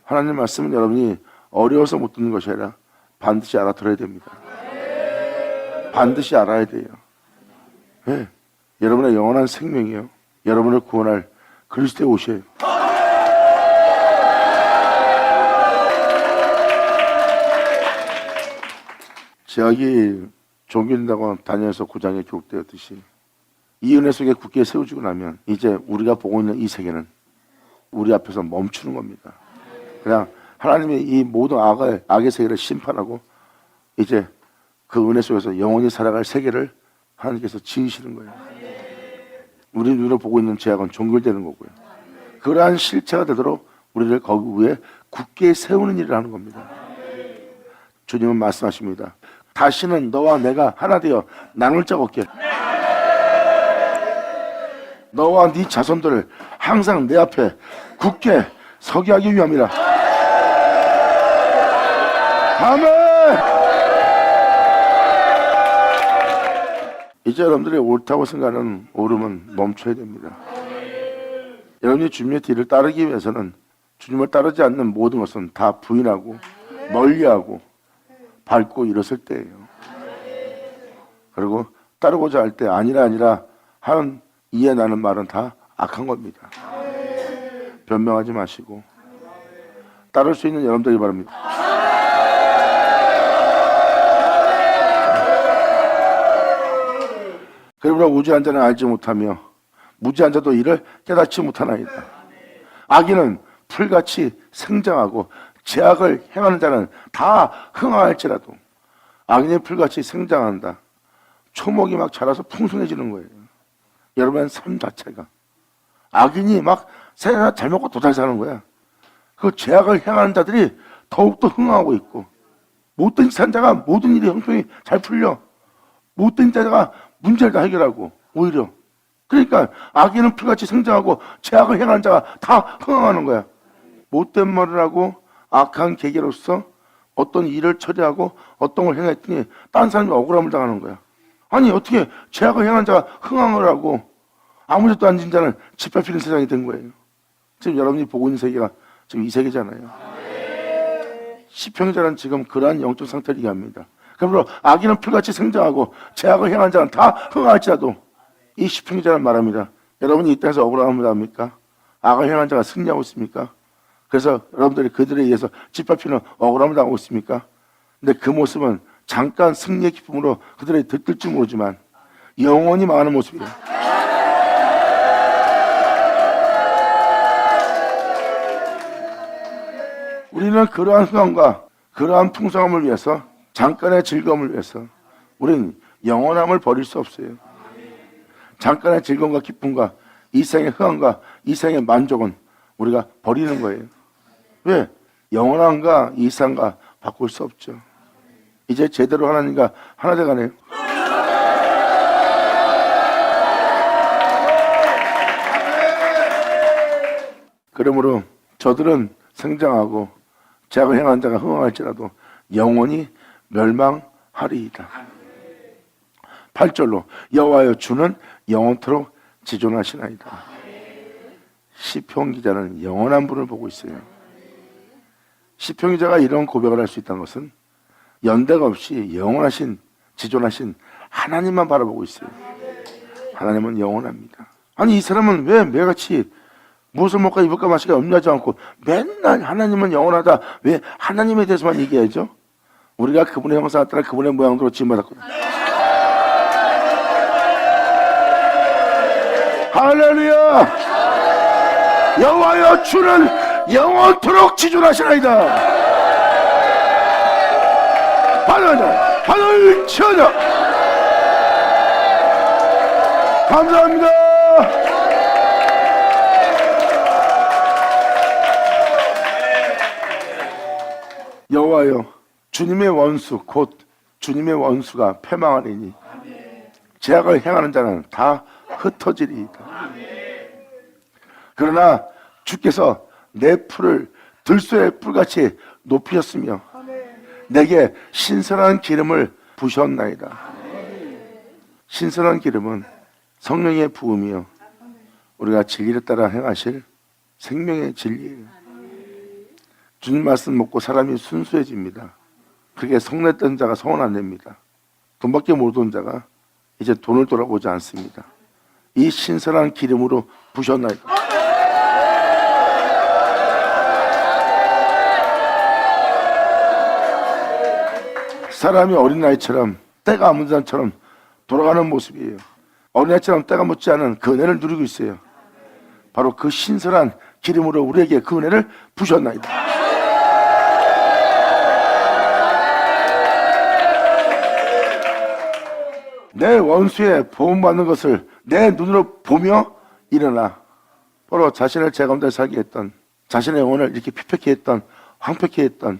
하나님 말씀은 여러분이 어려워서 못 듣는 것이 아니라 반드시 알아들어야 됩니다. 반드시 알아야 돼요. 네. 여러분의 영원한 생명이요, 여러분을 구원할 그리스도의 옷이에요. 제약이 종교인다고 다니엘서 9장에 기록되었듯이 이 은혜 속에 굳게 세워지고 나면 이제 우리가 보고 있는 이 세계는 우리 앞에서 멈추는 겁니다. 그냥 하나님이 이 모든 악의 세계를 심판하고 이제 그 은혜 속에서 영원히 살아갈 세계를 하나님께서 지으시는 거예요. 우리 눈으로 보고 있는 죄악은 종결되는 거고요. 그러한 실체가 되도록 우리를 거기 위에 굳게 세우는 일을 하는 겁니다. 주님은 말씀하십니다. 다시는 너와 내가 하나 되어 나눌 적 없게. 너와 네 자손들을 항상 내 앞에 굳게 서게 하기 위함이라. 아멘. 이제 여러분들이 옳다고 생각하는 옳음은 멈춰야 됩니다. 여러분이 주님의 뒤를 따르기 위해서는 주님을 따르지 않는 모든 것은 다 부인하고 멀리하고 밟고 일었을 때예요. 그리고 따르고자 할 때 아니라 하는 이해 나는 말은 다 악한 겁니다. 변명하지 마시고 따를 수 있는 여러분들이 바랍니다. 그러므로 무지한 자는 알지 못하며 무지한 자도 이를 깨닫지 못하나이다. 악인은 풀같이 생장하고 죄악을 행하는 자는 다 흥황할지라도. 악인이 풀같이 생장한다. 초목이 막 자라서 풍성해지는 거예요. 여러분의 삶 자체가 악인이 막 세상 잘 먹고 더 잘 사는 거야. 그 죄악을 행하는 자들이 더욱더 흥하고 있고, 못된 짓 한 자가 모든 일이 형통이 잘 풀려. 못된 자가 문제를 다 해결하고 오히려. 그러니까 악인은 풀같이 생장하고 죄악을 행하는 자가 다 흥하는 거야. 못된 말을 하고 악한 계계로서 어떤 일을 처리하고 어떤 걸 행했더니 딴 사람이 억울함을 당하는 거야. 아니 어떻게 죄악을 행한 자가 흥황을 하고 아무 짓도 안 진 자는 짓밟히는 세상이 된 거예요. 지금 여러분이 보고 있는 세계가 지금 이 세계잖아요. 시편기자는 지금 그러한 영적 상태를 얘기합니다. 그러므로 악인은 풀같이 생장하고 죄악을 행한 자는 다 흥할지라도, 이 시편기자는 말합니다. 여러분이 이 땅에서 억울함을 당합니까? 악을 행한 자가 승리하고 있습니까? 그래서 여러분들이 그들에 의해서 짓밟히는 억울함을 당하고 있습니까? 근데 그 모습은 잠깐 승리의 기쁨으로 그들이 들뜰지 모르지만 영원히 망하는 모습이에요. 우리는 그러한 흥함과 그러한 풍성함을 위해서, 잠깐의 즐거움을 위해서 우리는 영원함을 버릴 수 없어요. 잠깐의 즐거움과 기쁨과 이 생의 흥함과 이 생의 만족은 우리가 버리는 거예요. 왜? 영원함과 이 상과 바꿀 수 없죠. 이제 제대로 하나님과 하나 돼가네요. 그러므로 저들은 생장하고 죄악을 행한 자가 흥황할지라도 영원히 멸망하리이다. 8절로 여호와여 주는 영원토록 지존하시나이다. 시편 기자는 영원한 분을 보고 있어요. 시편 기자가 이런 고백을 할 수 있다는 것은 연대가 없이 영원하신 지존하신 하나님만 바라보고 있어요. 하나님은 영원합니다. 아니 이 사람은 왜 매일같이 무엇을 먹고 입을까 마실까 염려하지 않고 맨날 하나님은 영원하다, 왜 하나님에 대해서만 얘기하죠? 우리가 그분의 형상을 따라 그분의 모양대로 지음받았거든요. 할렐루야! 여호와여 주는 영원토록 지존하시나이다. 하늘 치어져. 감사합니다. 여호와여 주님의 원수 곧 주님의 원수가 패망하리니 죄악을 행하는 자는 다 흩어지리이다. 그러나 주께서 내 풀을 들소의 뿔같이 높이셨으며 내게 신선한 기름을 부셨나이다. 신선한 기름은 성령의 부음이요 우리가 진리를 따라 행하실 생명의 진리예요. 주님 말씀 먹고 사람이 순수해집니다. 그게 성냈던 자가 성은 안 냅니다. 돈밖에 모르던 자가 이제 돈을 돌아보지 않습니다. 이 신선한 기름으로 부셨나이다. 사람이 어린아이처럼 때가 안 묻은 사람처럼 돌아가는 모습이에요. 어린아이처럼 때가 묻지 않은 그 은혜를 누리고 있어요. 바로 그 신선한 기름으로 우리에게 그 은혜를 부셨나이다. 내 원수의 보험받는 것을 내 눈으로 보며 일어나. 바로 자신을 제 가운데 살게 했던, 자신의 영혼을 이렇게 피폐케 했던, 황폐케 했던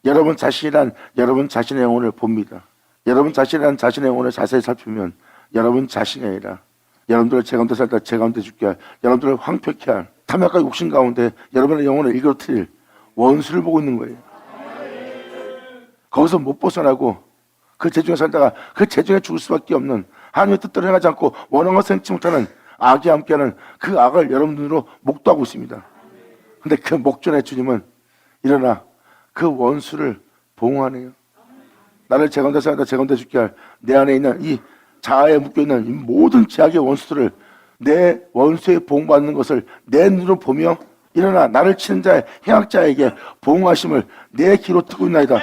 여러분 자신이란 여러분 자신의 영혼을 봅니다. 여러분 자신이란 자신의 영혼을 자세히 살피면 여러분 자신이 아니라 여러분들을 제 가운데 살다 제 가운데 죽게 할, 여러분들을 황폐케 할 탐욕과 욕심 가운데 여러분의 영혼을 일그러뜨릴 원수를 보고 있는 거예요. 거기서 못 벗어나고 그 죄중에 살다가 그 죄중에 죽을 수밖에 없는, 하나님의 뜻대로 행하지 않고 원하는 것을 행치 못하는 악이 함께하는 그 악을 여러분 눈으로 목도하고 있습니다. 근데 그 목전에 주님은 일어나 그 원수를 봉하네요. 나를 제 가운데 살다 제 가운데 죽게 할 내 안에 있는 이 자아에 묶여있는 이 모든 죄악의 원수들을, 내 원수에 보응받는 것을 내 눈으로 보며 일어나 나를 치는 자의 행악자에게 보응하심을 내 귀로 듣고 있나이다.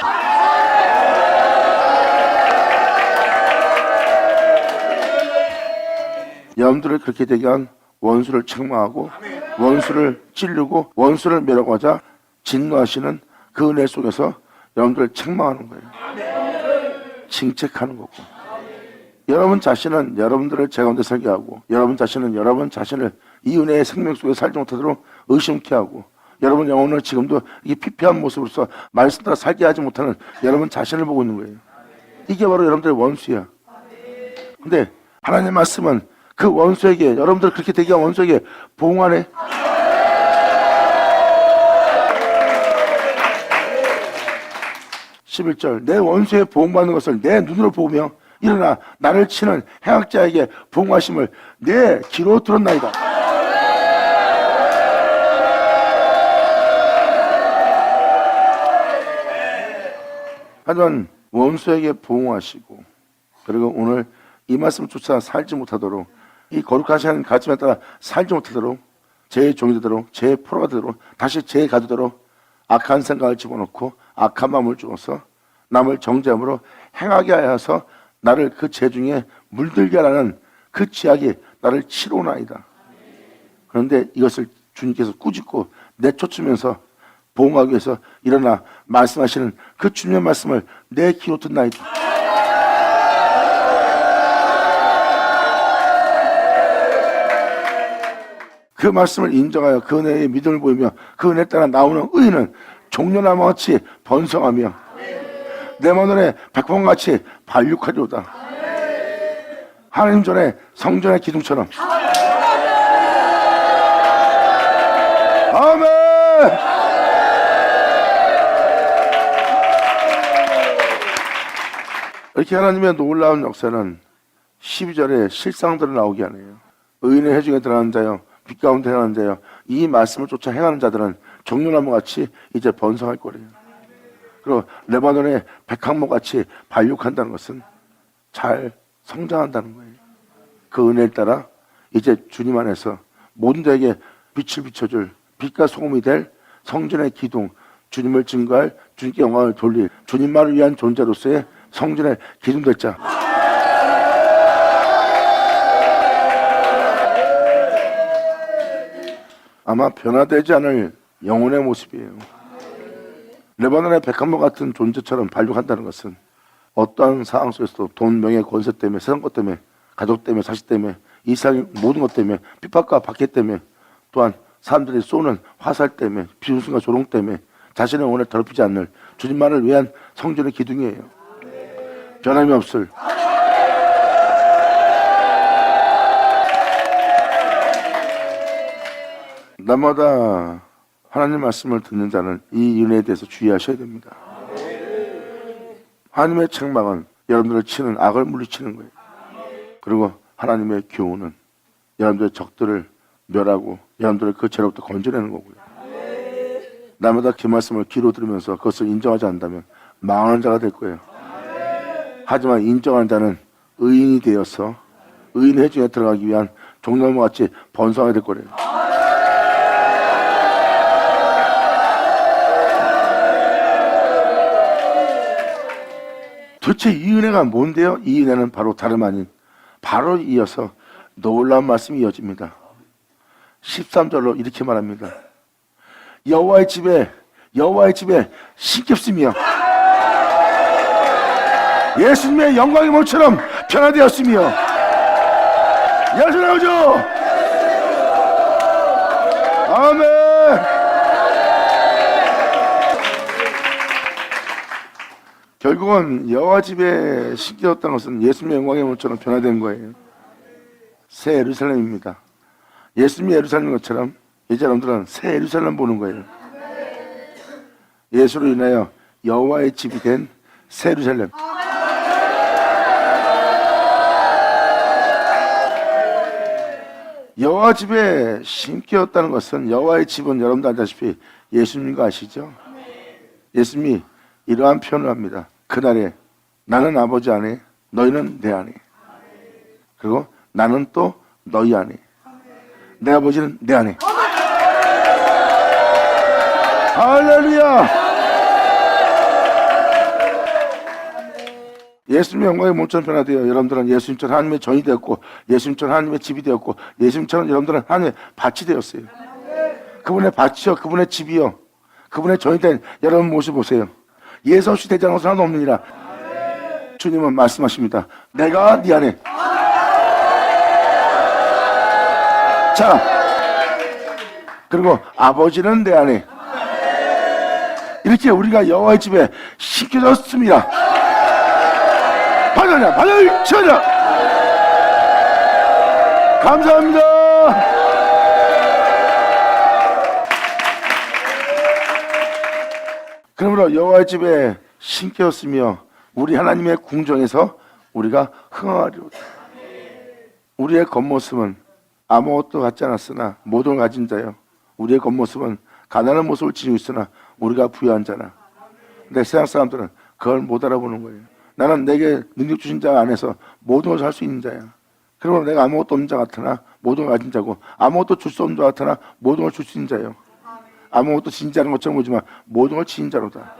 여러분들을 그렇게 되게 한 원수를 책망하고 원수를 찌르고 원수를 멸하고자 진노하시는 그 은혜 속에서 여러분들을 책망하는 거예요. 징책하는 거고, 여러분 자신은 여러분들을 제 가운데 살게 하고 여러분 자신은 여러분 자신을 이 은혜의 생명 속에 살지 못하도록 의심케 하고 여러분 영혼을 지금도 이 피폐한 모습으로서 말씀 따라 살게 하지 못하는 여러분 자신을 보고 있는 거예요. 이게 바로 여러분들의 원수야. 근데 하나님의 말씀은 그 원수에게, 여러분들 그렇게 되게 한 원수에게 보응하네. (11절) 내 원수의 보응받는 것을 내 눈으로 보며 일어나 나를 치는 행악자에게 보응하심을 내 귀로 들었나이다. 하지만 원수에게 보응하시고 그리고 오늘 이 말씀을 쫓아 살지 못하도록, 이 거룩하신 가르침에 따라 살지 못하도록, 제 종이 되도록, 제 포로가 되도록, 다시 제 가되도록 악한 생각을 집어넣고 악한 마음을 주어서 남을 정죄함으로 행하게 하여서 나를 그 죄 중에 물들게 하라는 그 죄악이 나를 치러오나이다. 그런데 이것을 주님께서 꾸짖고 내쫓으면서 보응하기 위해서 일어나 말씀하시는 그 주님의 말씀을 내 귀로 듣나이다. 그 말씀을 인정하여 그 은혜의 믿음을 보이며 그 은혜에 따라 나오는 의인은 종려나무같이 번성하며 내 마늘에 백봉같이 발육하리로다. 하나님 전에 성전의 기둥처럼. 아멘. 이렇게 하나님의 놀라운 역사는 12절에 실상들을 나오게 하네요. 의인의 회중에 들어가는 자여, 빛 가운데 행하는 자여, 이 말씀을 쫓아 행하는 자들은 종려나무같이 이제 번성할 거래요. 그리고 레바논의 백항목같이 발육한다는 것은 잘 성장한다는 거예요. 그 은혜에 따라 이제 주님 안에서 모든 자에게 빛을 비춰줄 빛과 소금이 될 성전의 기둥, 주님을 증거할, 주님께 영광을 돌릴, 주님만을 위한 존재로서의 성전의 기둥 될 자. 아마 변화되지 않을 영혼의 모습이에요. 레바논의 백합목 같은 존재처럼 발육한다는 것은 어떠한 상황 속에서도 돈, 명예, 권세 때문에, 세상 것 때문에, 가족 때문에, 자식 때문에, 이 세상의 모든 것 때문에, 핍박과 박해 때문에, 또한 사람들이 쏘는 화살 때문에, 비웃음과 조롱 때문에 자신의 영혼을 더럽히지 않는 주님만을 위한 성전의 기둥이에요. 변함이 없을. 날마다 하나님 말씀을 듣는 자는 이 은혜에 대해서 주의하셔야 됩니다. 하나님의 책망은 여러분들을 치는 악을 물리치는 거예요. 그리고 하나님의 교훈은 여러분들의 적들을 멸하고 여러분들을 그 죄로부터 건져내는 거고요. 날마다 그 말씀을 귀로 들으면서 그것을 인정하지 않는다면 망하는 자가 될 거예요. 하지만 인정하는 자는 의인이 되어서 의인의 회중에 들어가기 위한 종나무같이 번성하게 될 거래요. 도대체 이 은혜가 뭔데요? 이 은혜는 바로 다름 아닌 바로 이어서 놀라운 말씀이 이어집니다. 13절로 이렇게 말합니다. 여호와의 집에 신겹으며 예수님의 영광의 몸처럼 변화되었으며 예수나오죠. 아멘. 결국은 여호와 집에 신기었던 것은 예수님의 영광의 몸처럼 변화된 거예요. 새 예루살렘입니다. 예수님이 예루살렘인 것처럼 이제 여러분들은 새 예루살렘 보는 거예요. 예수로 인하여 여호와의 집이 된 새 예루살렘. 여호와 집에 신기었다는 것은 여호와의 집은 여러분도 알다시피 예수님인 거 아시죠? 예수님이 이러한 표현을 합니다. 그날에 나는 아버지 안에 너희는 내 안에 그리고 나는 또 너희 안에 내 아버지는 내 안에. 할렐루야. 예수님의 영광의 몸처럼 변화되어 여러분들은 예수님처럼 하나님의 전이 되었고 예수님처럼 하나님의 집이 되었고 예수님처럼 여러분들은 하나님의 밭이 되었어요. 그분의 밭이요 그분의 집이요 그분의 전이 된 여러분 모습 보세요. 예수 없이 되지 않은 것은 하나도 없느니라. 주님은 말씀하십니다. 내가 네 안에. 자 그리고 아버지는 내 안에. 이렇게 우리가 여호와의 집에 심겨졌습니다. 받아라 받아라 쳐라. 감사합니다. 그러므로 여호와의 집에 심겨졌으며 우리 하나님의 궁정에서 우리가 흥하리로다. 우리의 겉모습은 아무것도 갖지 않았으나 모든 걸 가진 자요 우리의 겉모습은 가난한 모습을 지니고 있으나 우리가 부유한 자라. 근데 세상 사람들은 그걸 못 알아보는 거예요. 나는 내게 능력 주신 자 안에서 모든 것을 할 수 있는 자야. 그러므로 내가 아무것도 없는 자 같으나 모든 걸 가진 자고 아무것도 줄 수 없는 자 같으나 모든 걸 줄 수 있는 자요. 아무것도 지닌 자는 것처럼 보지만 모든 걸 지닌 자로다.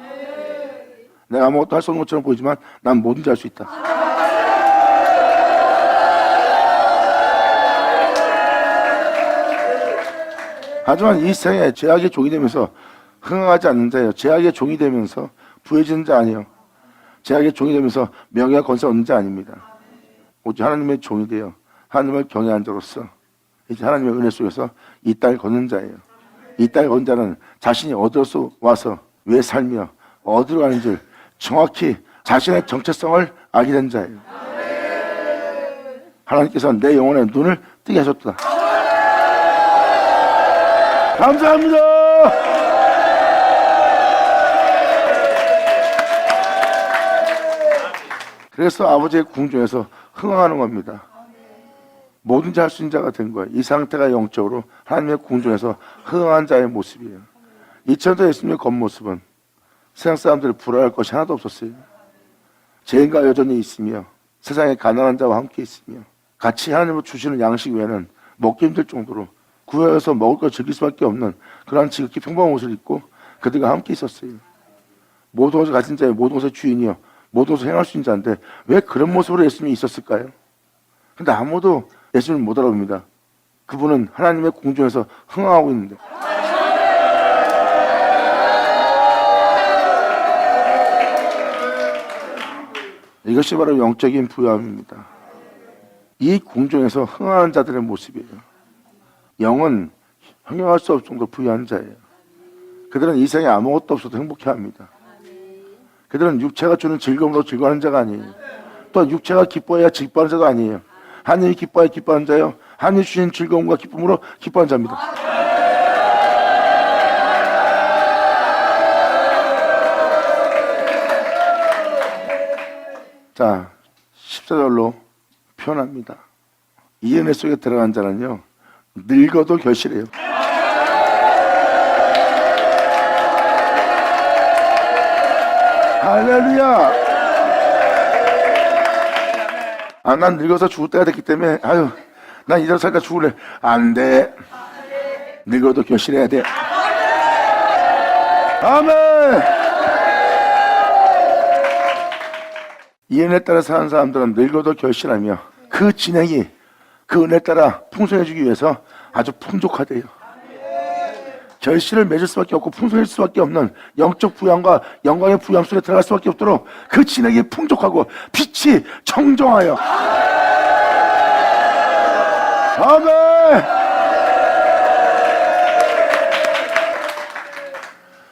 내가 아무것도 할 수 없는 것처럼 보이지만 난 뭐든지 할 수 있다. 하지만 이 세상에 죄악의 종이 되면서 흥하지 않는 자예요. 죄악의 종이 되면서 부해지는 자 아니에요. 죄악의 종이 되면서 명예와 권세 얻는 자 아닙니다. 오직 하나님의 종이 되어 하나님을 경외한 자로서 이제 하나님의 은혜 속에서 이 땅을 걷는 자예요. 이 땅을 걷는 자는 자신이 어디서 와서 왜 살며 어디로 가는지 정확히 자신의 정체성을 알게 된 자예요. 하나님께서 내 영혼의 눈을 뜨게 하셨다. 감사합니다. 그래서 아버지의 궁중에서 흥황하는 겁니다. 뭐든지 할 수 있는 자가 된 거예요. 이 상태가 영적으로 하나님의 궁중에서 흥황한 자의 모습이에요. 2000년 예수님의 겉모습은 세상 사람들이 부러워할 것이 하나도 없었어요. 죄인과 여전히 있으며 세상에 가난한 자와 함께 있으며 같이 하나님으로 주시는 양식 외에는 먹기 힘들 정도로 구해서 먹을 걸 즐길 수밖에 없는 그런 지극히 평범한 옷을 입고 그들과 함께 있었어요. 모든 것을 가진 자의 모든 것의 주인이요 모든 것을 행할 수 있는 자인데 왜 그런 모습으로 예수님이 있었을까요? 근데 아무도 예수님을 못 알아봅니다. 그분은 하나님의 궁중에서 흥황하고 있는데 이것이 바로 영적인 부유함입니다. 이 궁중에서 흥하는 자들의 모습이에요. 영은 형용할 수 없을 정도로 부유한 자예요. 그들은 이 세상에 아무것도 없어도 행복해합니다. 그들은 육체가 주는 즐거움으로 즐거워하는 자가 아니에요. 또한 육체가 기뻐해야 기뻐하는 자도 아니에요. 하나님이 기뻐해야 기뻐하는 자예요. 하나님이 주신 즐거움과 기쁨으로 기뻐하는 자입니다. 자, 14절로 표현합니다. 이 은혜 속에 들어간 자는요 늙어도 결실해요. 할렐루야. 난 늙어서 죽을 때가 됐기 때문에 난 이대로 살다 죽을래. 안 돼. 늙어도 결실해야 돼. 아멘. 이 은혜 따라 사는 사람들은 늙어도 결실하며 그 진행이 그 은혜 따라 풍성해지기 위해서 아주 풍족하대요. 결실을 맺을 수밖에 없고 풍성해질 수밖에 없는 영적 부양과 영광의 부양 속에 들어갈 수밖에 없도록 그 진액이 풍족하고 빛이 청정하여 아멘.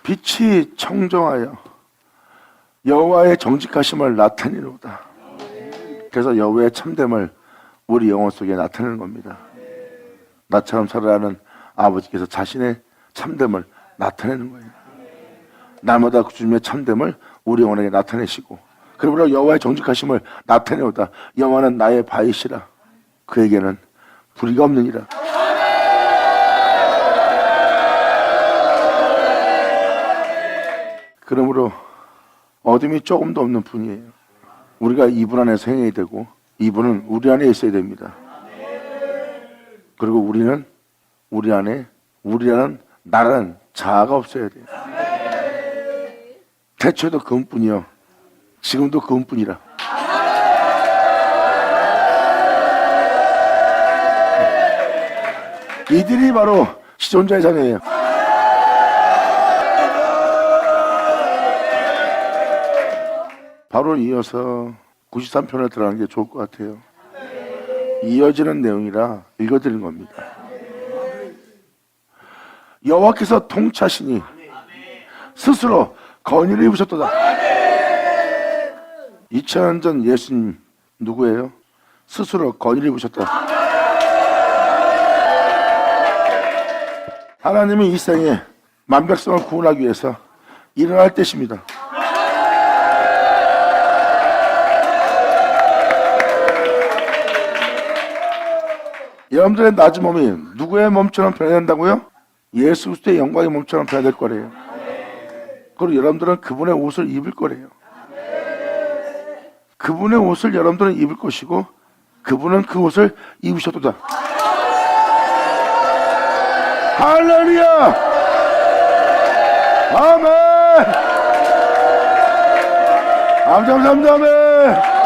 빛이 청정하여 여호와의 정직하심을 나타내노다. 그래서 여호와의 참됨을 우리 영혼 속에 나타내는 겁니다. 나처럼 살아라는 아버지께서 자신의 참됨을 나타내는 거예요. 날마다 주님의 참됨을 우리 영혼에게 나타내시고, 그러므로 여호와의 정직하심을 나타내오다. 여호와는 나의 바위시라, 그에게는 불의가 없느니라. 그러므로 어둠이 조금도 없는 분이에요. 우리가 이분 안에서 행해야 되고, 이분은 우리 안에 있어야 됩니다. 그리고 우리는 우리 안에 우리라는 나라는 자아가 없어야 돼요. 태초에도 그분뿐이요, 지금도 그분뿐이라. 이들이 바로 시존자의 자녀예요. 바로 이어서 93편을 들어가는 게 좋을 것 같아요. 이어지는 내용이라 읽어드리는 겁니다. 여호와께서 통치하시니 스스로 건의를 입으셨도다. 2000년 전 예수님 누구예요? 스스로 건의를 입으셨다. 하나님이 이 생에 만백성을 구원하기 위해서 일어날 때십니다. 여러분들의 낮은 몸이 누구의 몸처럼 변해낸다고요? 예수 그리스도의 영광의 몸처럼 변해될 거래요. 그리고 여러분들은 그분의 옷을 입을 거래요. 그분의 옷을 여러분들은 입을 것이고, 그분은 그 옷을 입으셨도다. 할렐루야! 아멘! 감사합니다. 아멘!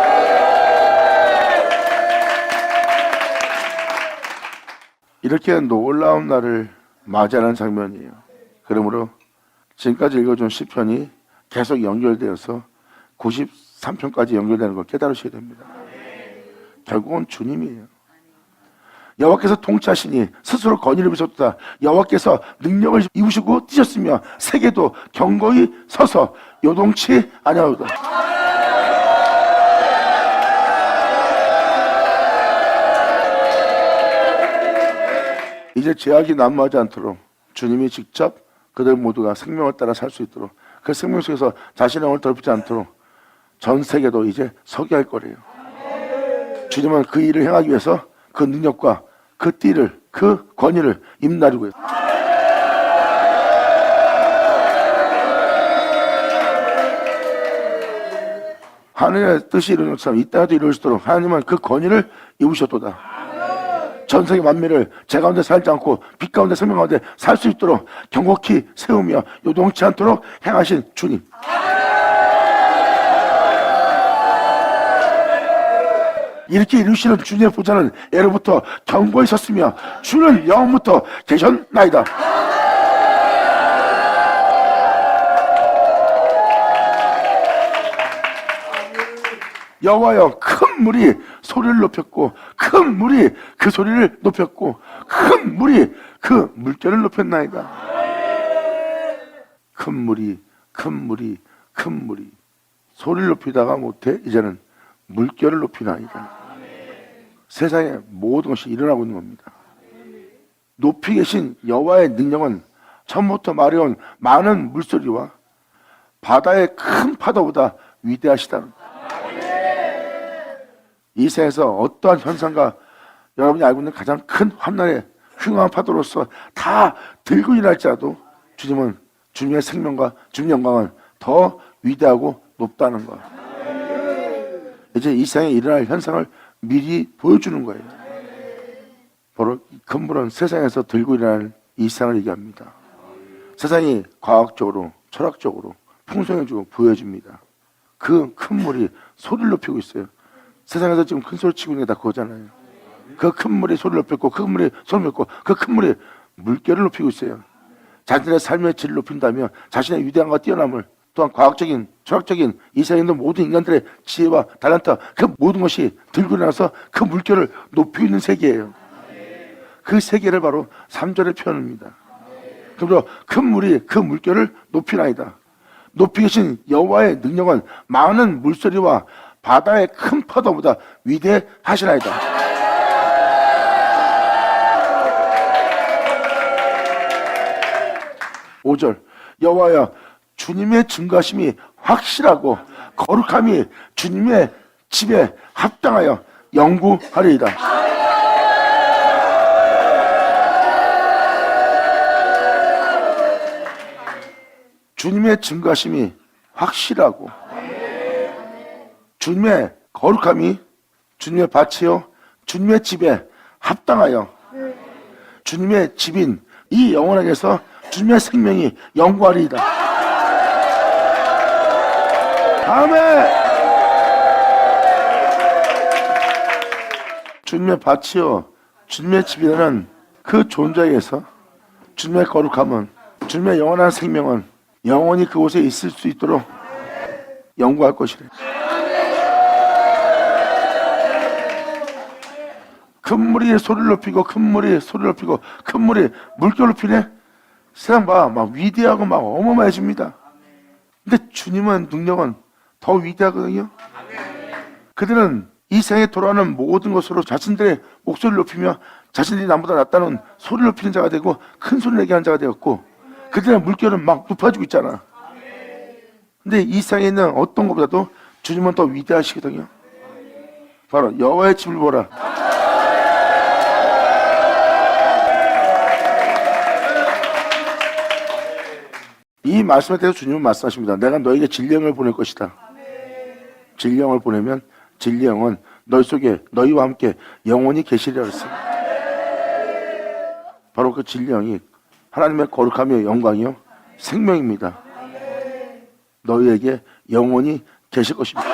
이렇게 놀라운 날을 맞이하는 장면이에요. 그러므로 지금까지 읽어준 시편이 계속 연결되어서 93편까지 연결되는 걸 깨달으셔야 됩니다. 결국은 주님이에요. 여호와께서 통치하시니 스스로 건의를 입으셨다. 여호와께서 능력을 입으시고 뛰셨으며 세계도 경고히 서서 요동치 아니하도다. 이제 죄악이 난무하지 않도록 주님이 직접 그들 모두가 생명을 따라 살 수 있도록, 그 생명 속에서 자신의 영을 더럽히지 않도록 전 세계도 이제 서게 할 거래요. 주님은 그 일을 행하기 위해서 그 능력과 그 띠를, 그 권위를 임나르고요. 하늘의 뜻이 이루어진 것처럼 이 땅에도 이루어지도록 하나님은 그 권위를 입으셨도다. 전 세계 만민을 제 가운데 살지 않고 빛 가운데 생명 가운데 살 수 있도록 경고히 세우며 요동치 않도록 행하신 주님. 이렇게 이루시는 주님의 보좌는 예로부터 경고에 섰으며 주는 영원부터 계셨나이다. 여호와여, 큰 물이 소리를 높였고 큰 물이 그 소리를 높였고 큰 물이 그 물결을 높였나이다. 큰 물이 소리를 높이다가 못해 이제는 물결을 높이나이다. 세상에 모든 것이 일어나고 있는 겁니다. 높이 계신 여호와의 능력은 처음부터 말해온 많은 물소리와 바다의 큰 파도보다 위대하시다는 것. 이 세상에서 어떠한 현상과 여러분이 알고 있는 가장 큰 환난의 흉한 파도로서 다 들고 일할지라도 주님은, 주님의 생명과 주님의 영광은 더 위대하고 높다는 것. 이제 이 세상에 일어날 현상을 미리 보여주는 거예요. 바로 큰 물은 세상에서 들고 일어날 이 세상을 얘기합니다. 세상이 과학적으로, 철학적으로 풍성해지고 보여집니다. 그 큰 물이 소리를 높이고 있어요. 세상에서 지금 큰 소리 치고 있는 게 다 그거잖아요. 그 큰 물이 소리를 높였고 그 큰 물이 소리를 높였고 그 큰 물이 물결을 높이고 있어요. 자신의 삶의 질을 높인다면 자신의 위대함과 뛰어남을, 또한 과학적인, 철학적인 이 세상에 있는 모든 인간들의 지혜와 달란트, 그 모든 것이 들고 일어나서 그 물결을 높이고 있는 세계예요. 그 세계를 바로 3절에 표현합니다. 그러므로 큰 물이 그 물결을 높이나이다. 높이 계신 여호와의 능력은 많은 물소리와 바다의 큰 파도보다 위대하시나이다. 5절 여호와여 주님의 증거하심이 확실하고 거룩함이 주님의 집에 합당하여 영구하리이다. 주님의 증거하심이 확실하고 주님의 거룩함이 주님의 밭이요 주님의 집에 합당하여 주님의 집인 이 영혼에게서 주님의 생명이 영구하리이다. 아멘. 주님의 밭이요 주님의 집이라는 그 존재에서 주님의 거룩함은 주님의 영원한 생명은 영원히 그곳에 있을 수 있도록 영구할 것이래. 큰 물이 소리를 높이고 큰 물이 소리를 높이고 큰 물이 물결을 높이네. 세상 막 위대하고 막 어마어마해집니다. 근데 주님은 능력은 더 위대하거든요. 그들은 이 세상에 돌아오는 모든 것으로 자신들의 목소리를 높이며 자신들이 남보다 낫다는 소리를 높이는 자가 되고 큰 소리를 내게 하는 자가 되었고 그들의 물결은 막 높아지고 있잖아. 근데 이 세상에 있는 어떤 것보다도 주님은 더 위대하시거든요. 바로 여호와의 집을 보라. 이 말씀에 대해서 주님은 말씀하십니다. 내가 너에게 진리영을 보낼 것이다. 진리영을 보내면 진리영은 너희 속에 너희와 함께 영원히 계시리라 했어요. 바로 그 진리영이 하나님의 거룩함이요 영광이요 생명입니다. 너희에게 영원히 계실 것입니다.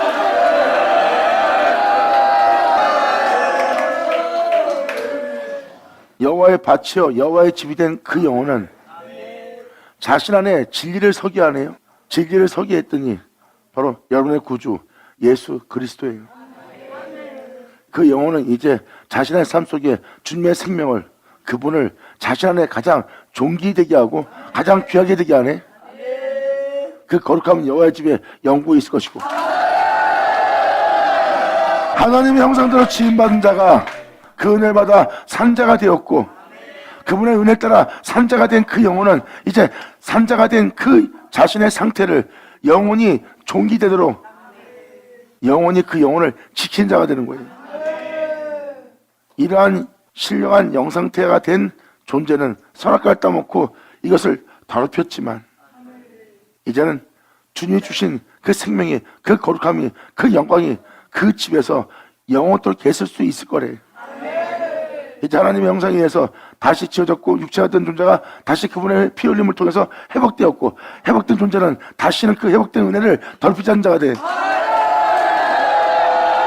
여호와의 밭이요 여호와의 집이 된 그 영혼은 자신 안에 진리를 서게 하네요. 진리를 서게 했더니 바로 여러분의 구주 예수 그리스도예요. 그 영혼은 이제 자신의 삶 속에 주님의 생명을 그분을 자신 안에 가장 존귀되게 하고 가장 귀하게 되게 하네. 그 거룩함은 여호와의 집에 영구히 있을 것이고 하나님의 형상대로 지음받은 자가 그 은혜를 받아 산자가 되었고 그분의 은혜에 따라 산자가 된 그 영혼은 이제 산자가 된 그 자신의 상태를 영원히 존귀되도록 영원히 그 영혼을 지킨 자가 되는 거예요. 이러한 신령한 영상태가 된 존재는 선악과를 따먹고 이것을 더럽혔지만 이제는 주님이 주신 그 생명이 그 거룩함이 그 영광이 그 집에서 영원토록 계실 수 있을 거래. 이제 하나님의 형상에 의해서 다시 지어졌고 육체가 된 존재가 다시 그분의 피 흘림을 통해서 회복되었고 회복된 존재는 다시는 그 회복된 은혜를 더럽히지 않는 자가 돼.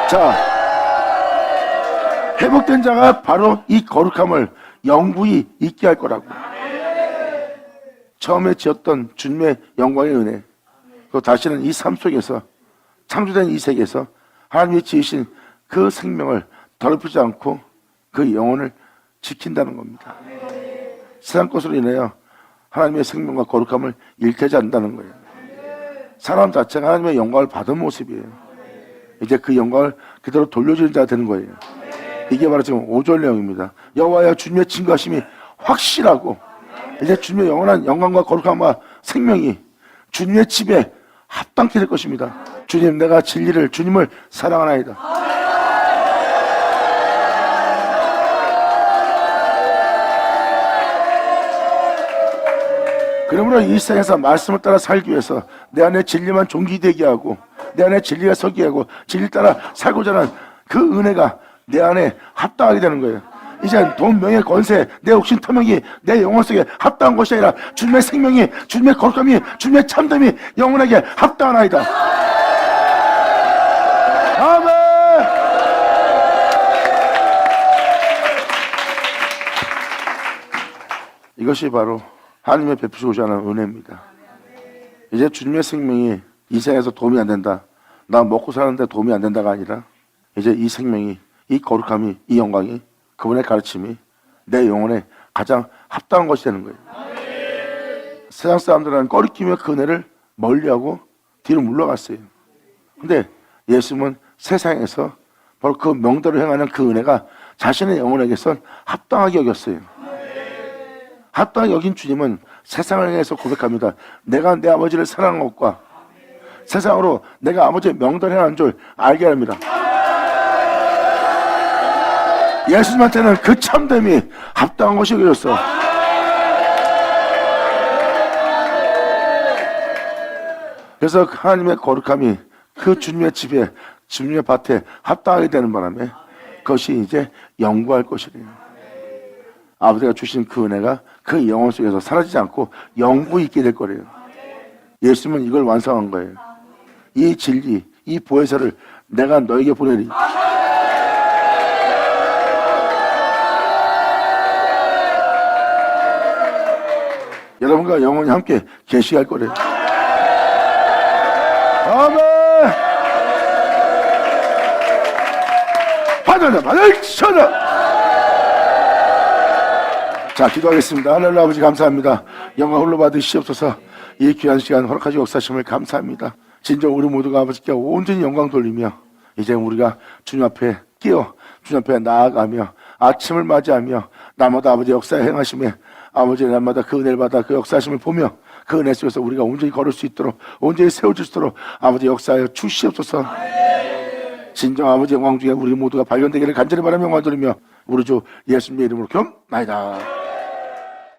자, 회복된 자가 바로 이 거룩함을 영구히 있게 할 거라고. 처음에 지었던 주님의 영광의 은혜, 또 다시는 이 삶 속에서 창조된 이 세계에서 하나님이 지으신 그 생명을 더럽히지 않고 그 영혼을 지킨다는 겁니다. 세상 것으로 인하여 하나님의 생명과 거룩함을 잃게 않는다는 거예요. 사람 자체가 하나님의 영광을 받은 모습이에요. 이제 그 영광을 그대로 돌려주는 자가 되는 거예요. 이게 바로 지금 5절 내용입니다. 여호와여 주님의 증거하심이 확실하고 이제 주님의 영원한 영광과 거룩함과 생명이 주님의 집에 합당케 될 것입니다. 주님, 내가 진리를 주님을 사랑하나이다. 그러므로 이 세상에서 말씀을 따라 살기 위해서 내 안에 진리만 존귀되게 하고 내 안에 진리가 서게 하고 진리 따라 살고자 하는 그 은혜가 내 안에 합당하게 되는 거예요. 이제 돈, 명예, 권세, 내 욕심, 탐욕이 내 영혼 속에 합당한 것이 아니라 주님의 생명이, 주님의 거룩함이, 주님의 참됨이 영혼에게 합당하나이다. 아멘. 이것이 바로 하나님의 베푸시고자 하는 은혜입니다. 이제 주님의 생명이 이 세상에서 도움이 안 된다, 나 먹고 사는데 도움이 안 된다가 아니라 이제 이 생명이, 이 거룩함이, 이 영광이, 그분의 가르침이 내 영혼에 가장 합당한 것이 되는 거예요. 세상 사람들은 꺼리끼며 그 은혜를 멀리하고 뒤로 물러갔어요. 근데 예수님은 세상에서 바로 그 명대로 행하는 그 은혜가 자신의 영혼에게선 합당하게 여겼어요. 합당하게 여긴 주님은 세상을 향해서 고백합니다. 내가 내 아버지를 사랑한 것과 세상으로 내가 아버지의 명대로 행하는 줄 알게 합니다. 예수님한테는 그 참됨이 합당한 것이 여겨졌어. 그래서 하나님의 거룩함이 그 주님의 집에, 주님의 밭에 합당하게 되는 바람에 그것이 이제 영구할 것이래요. 아버지가 주신 그 은혜가 그 영혼 속에서 사라지지 않고 영구 있게 될 거래요. 예수님은 이걸 완성한 거예요. 이 진리, 이 보혜사를 내가 너에게 보내리. 여러분과 영원히 함께 계시할 거래요. 아멘. 받을 쳐라. 자, 기도하겠습니다. 하늘의 아버지 감사합니다. 영광 홀로 받으시옵소서. 이 귀한 시간 허락하시 역사심을 감사합니다. 진정 우리 모두가 아버지께 온전히 영광 돌리며 이제 우리가 주님 앞에 끼어 주님 앞에 나아가며 아침을 맞이하며 날마다 아버지 역사에 행하심에 아버지 날마다 그 은혜를 받아 그 역사하심을 보며 그 은혜 속에서 우리가 온전히 걸을 수 있도록 온전히 세워질 수 있도록 아버지 역사하여 주시옵소서. 진정 아버지 영광 중에 우리 모두가 발견되기를 간절히 바라며 영광 돌리며 우리 주 예수님의 이름으로 경나이다.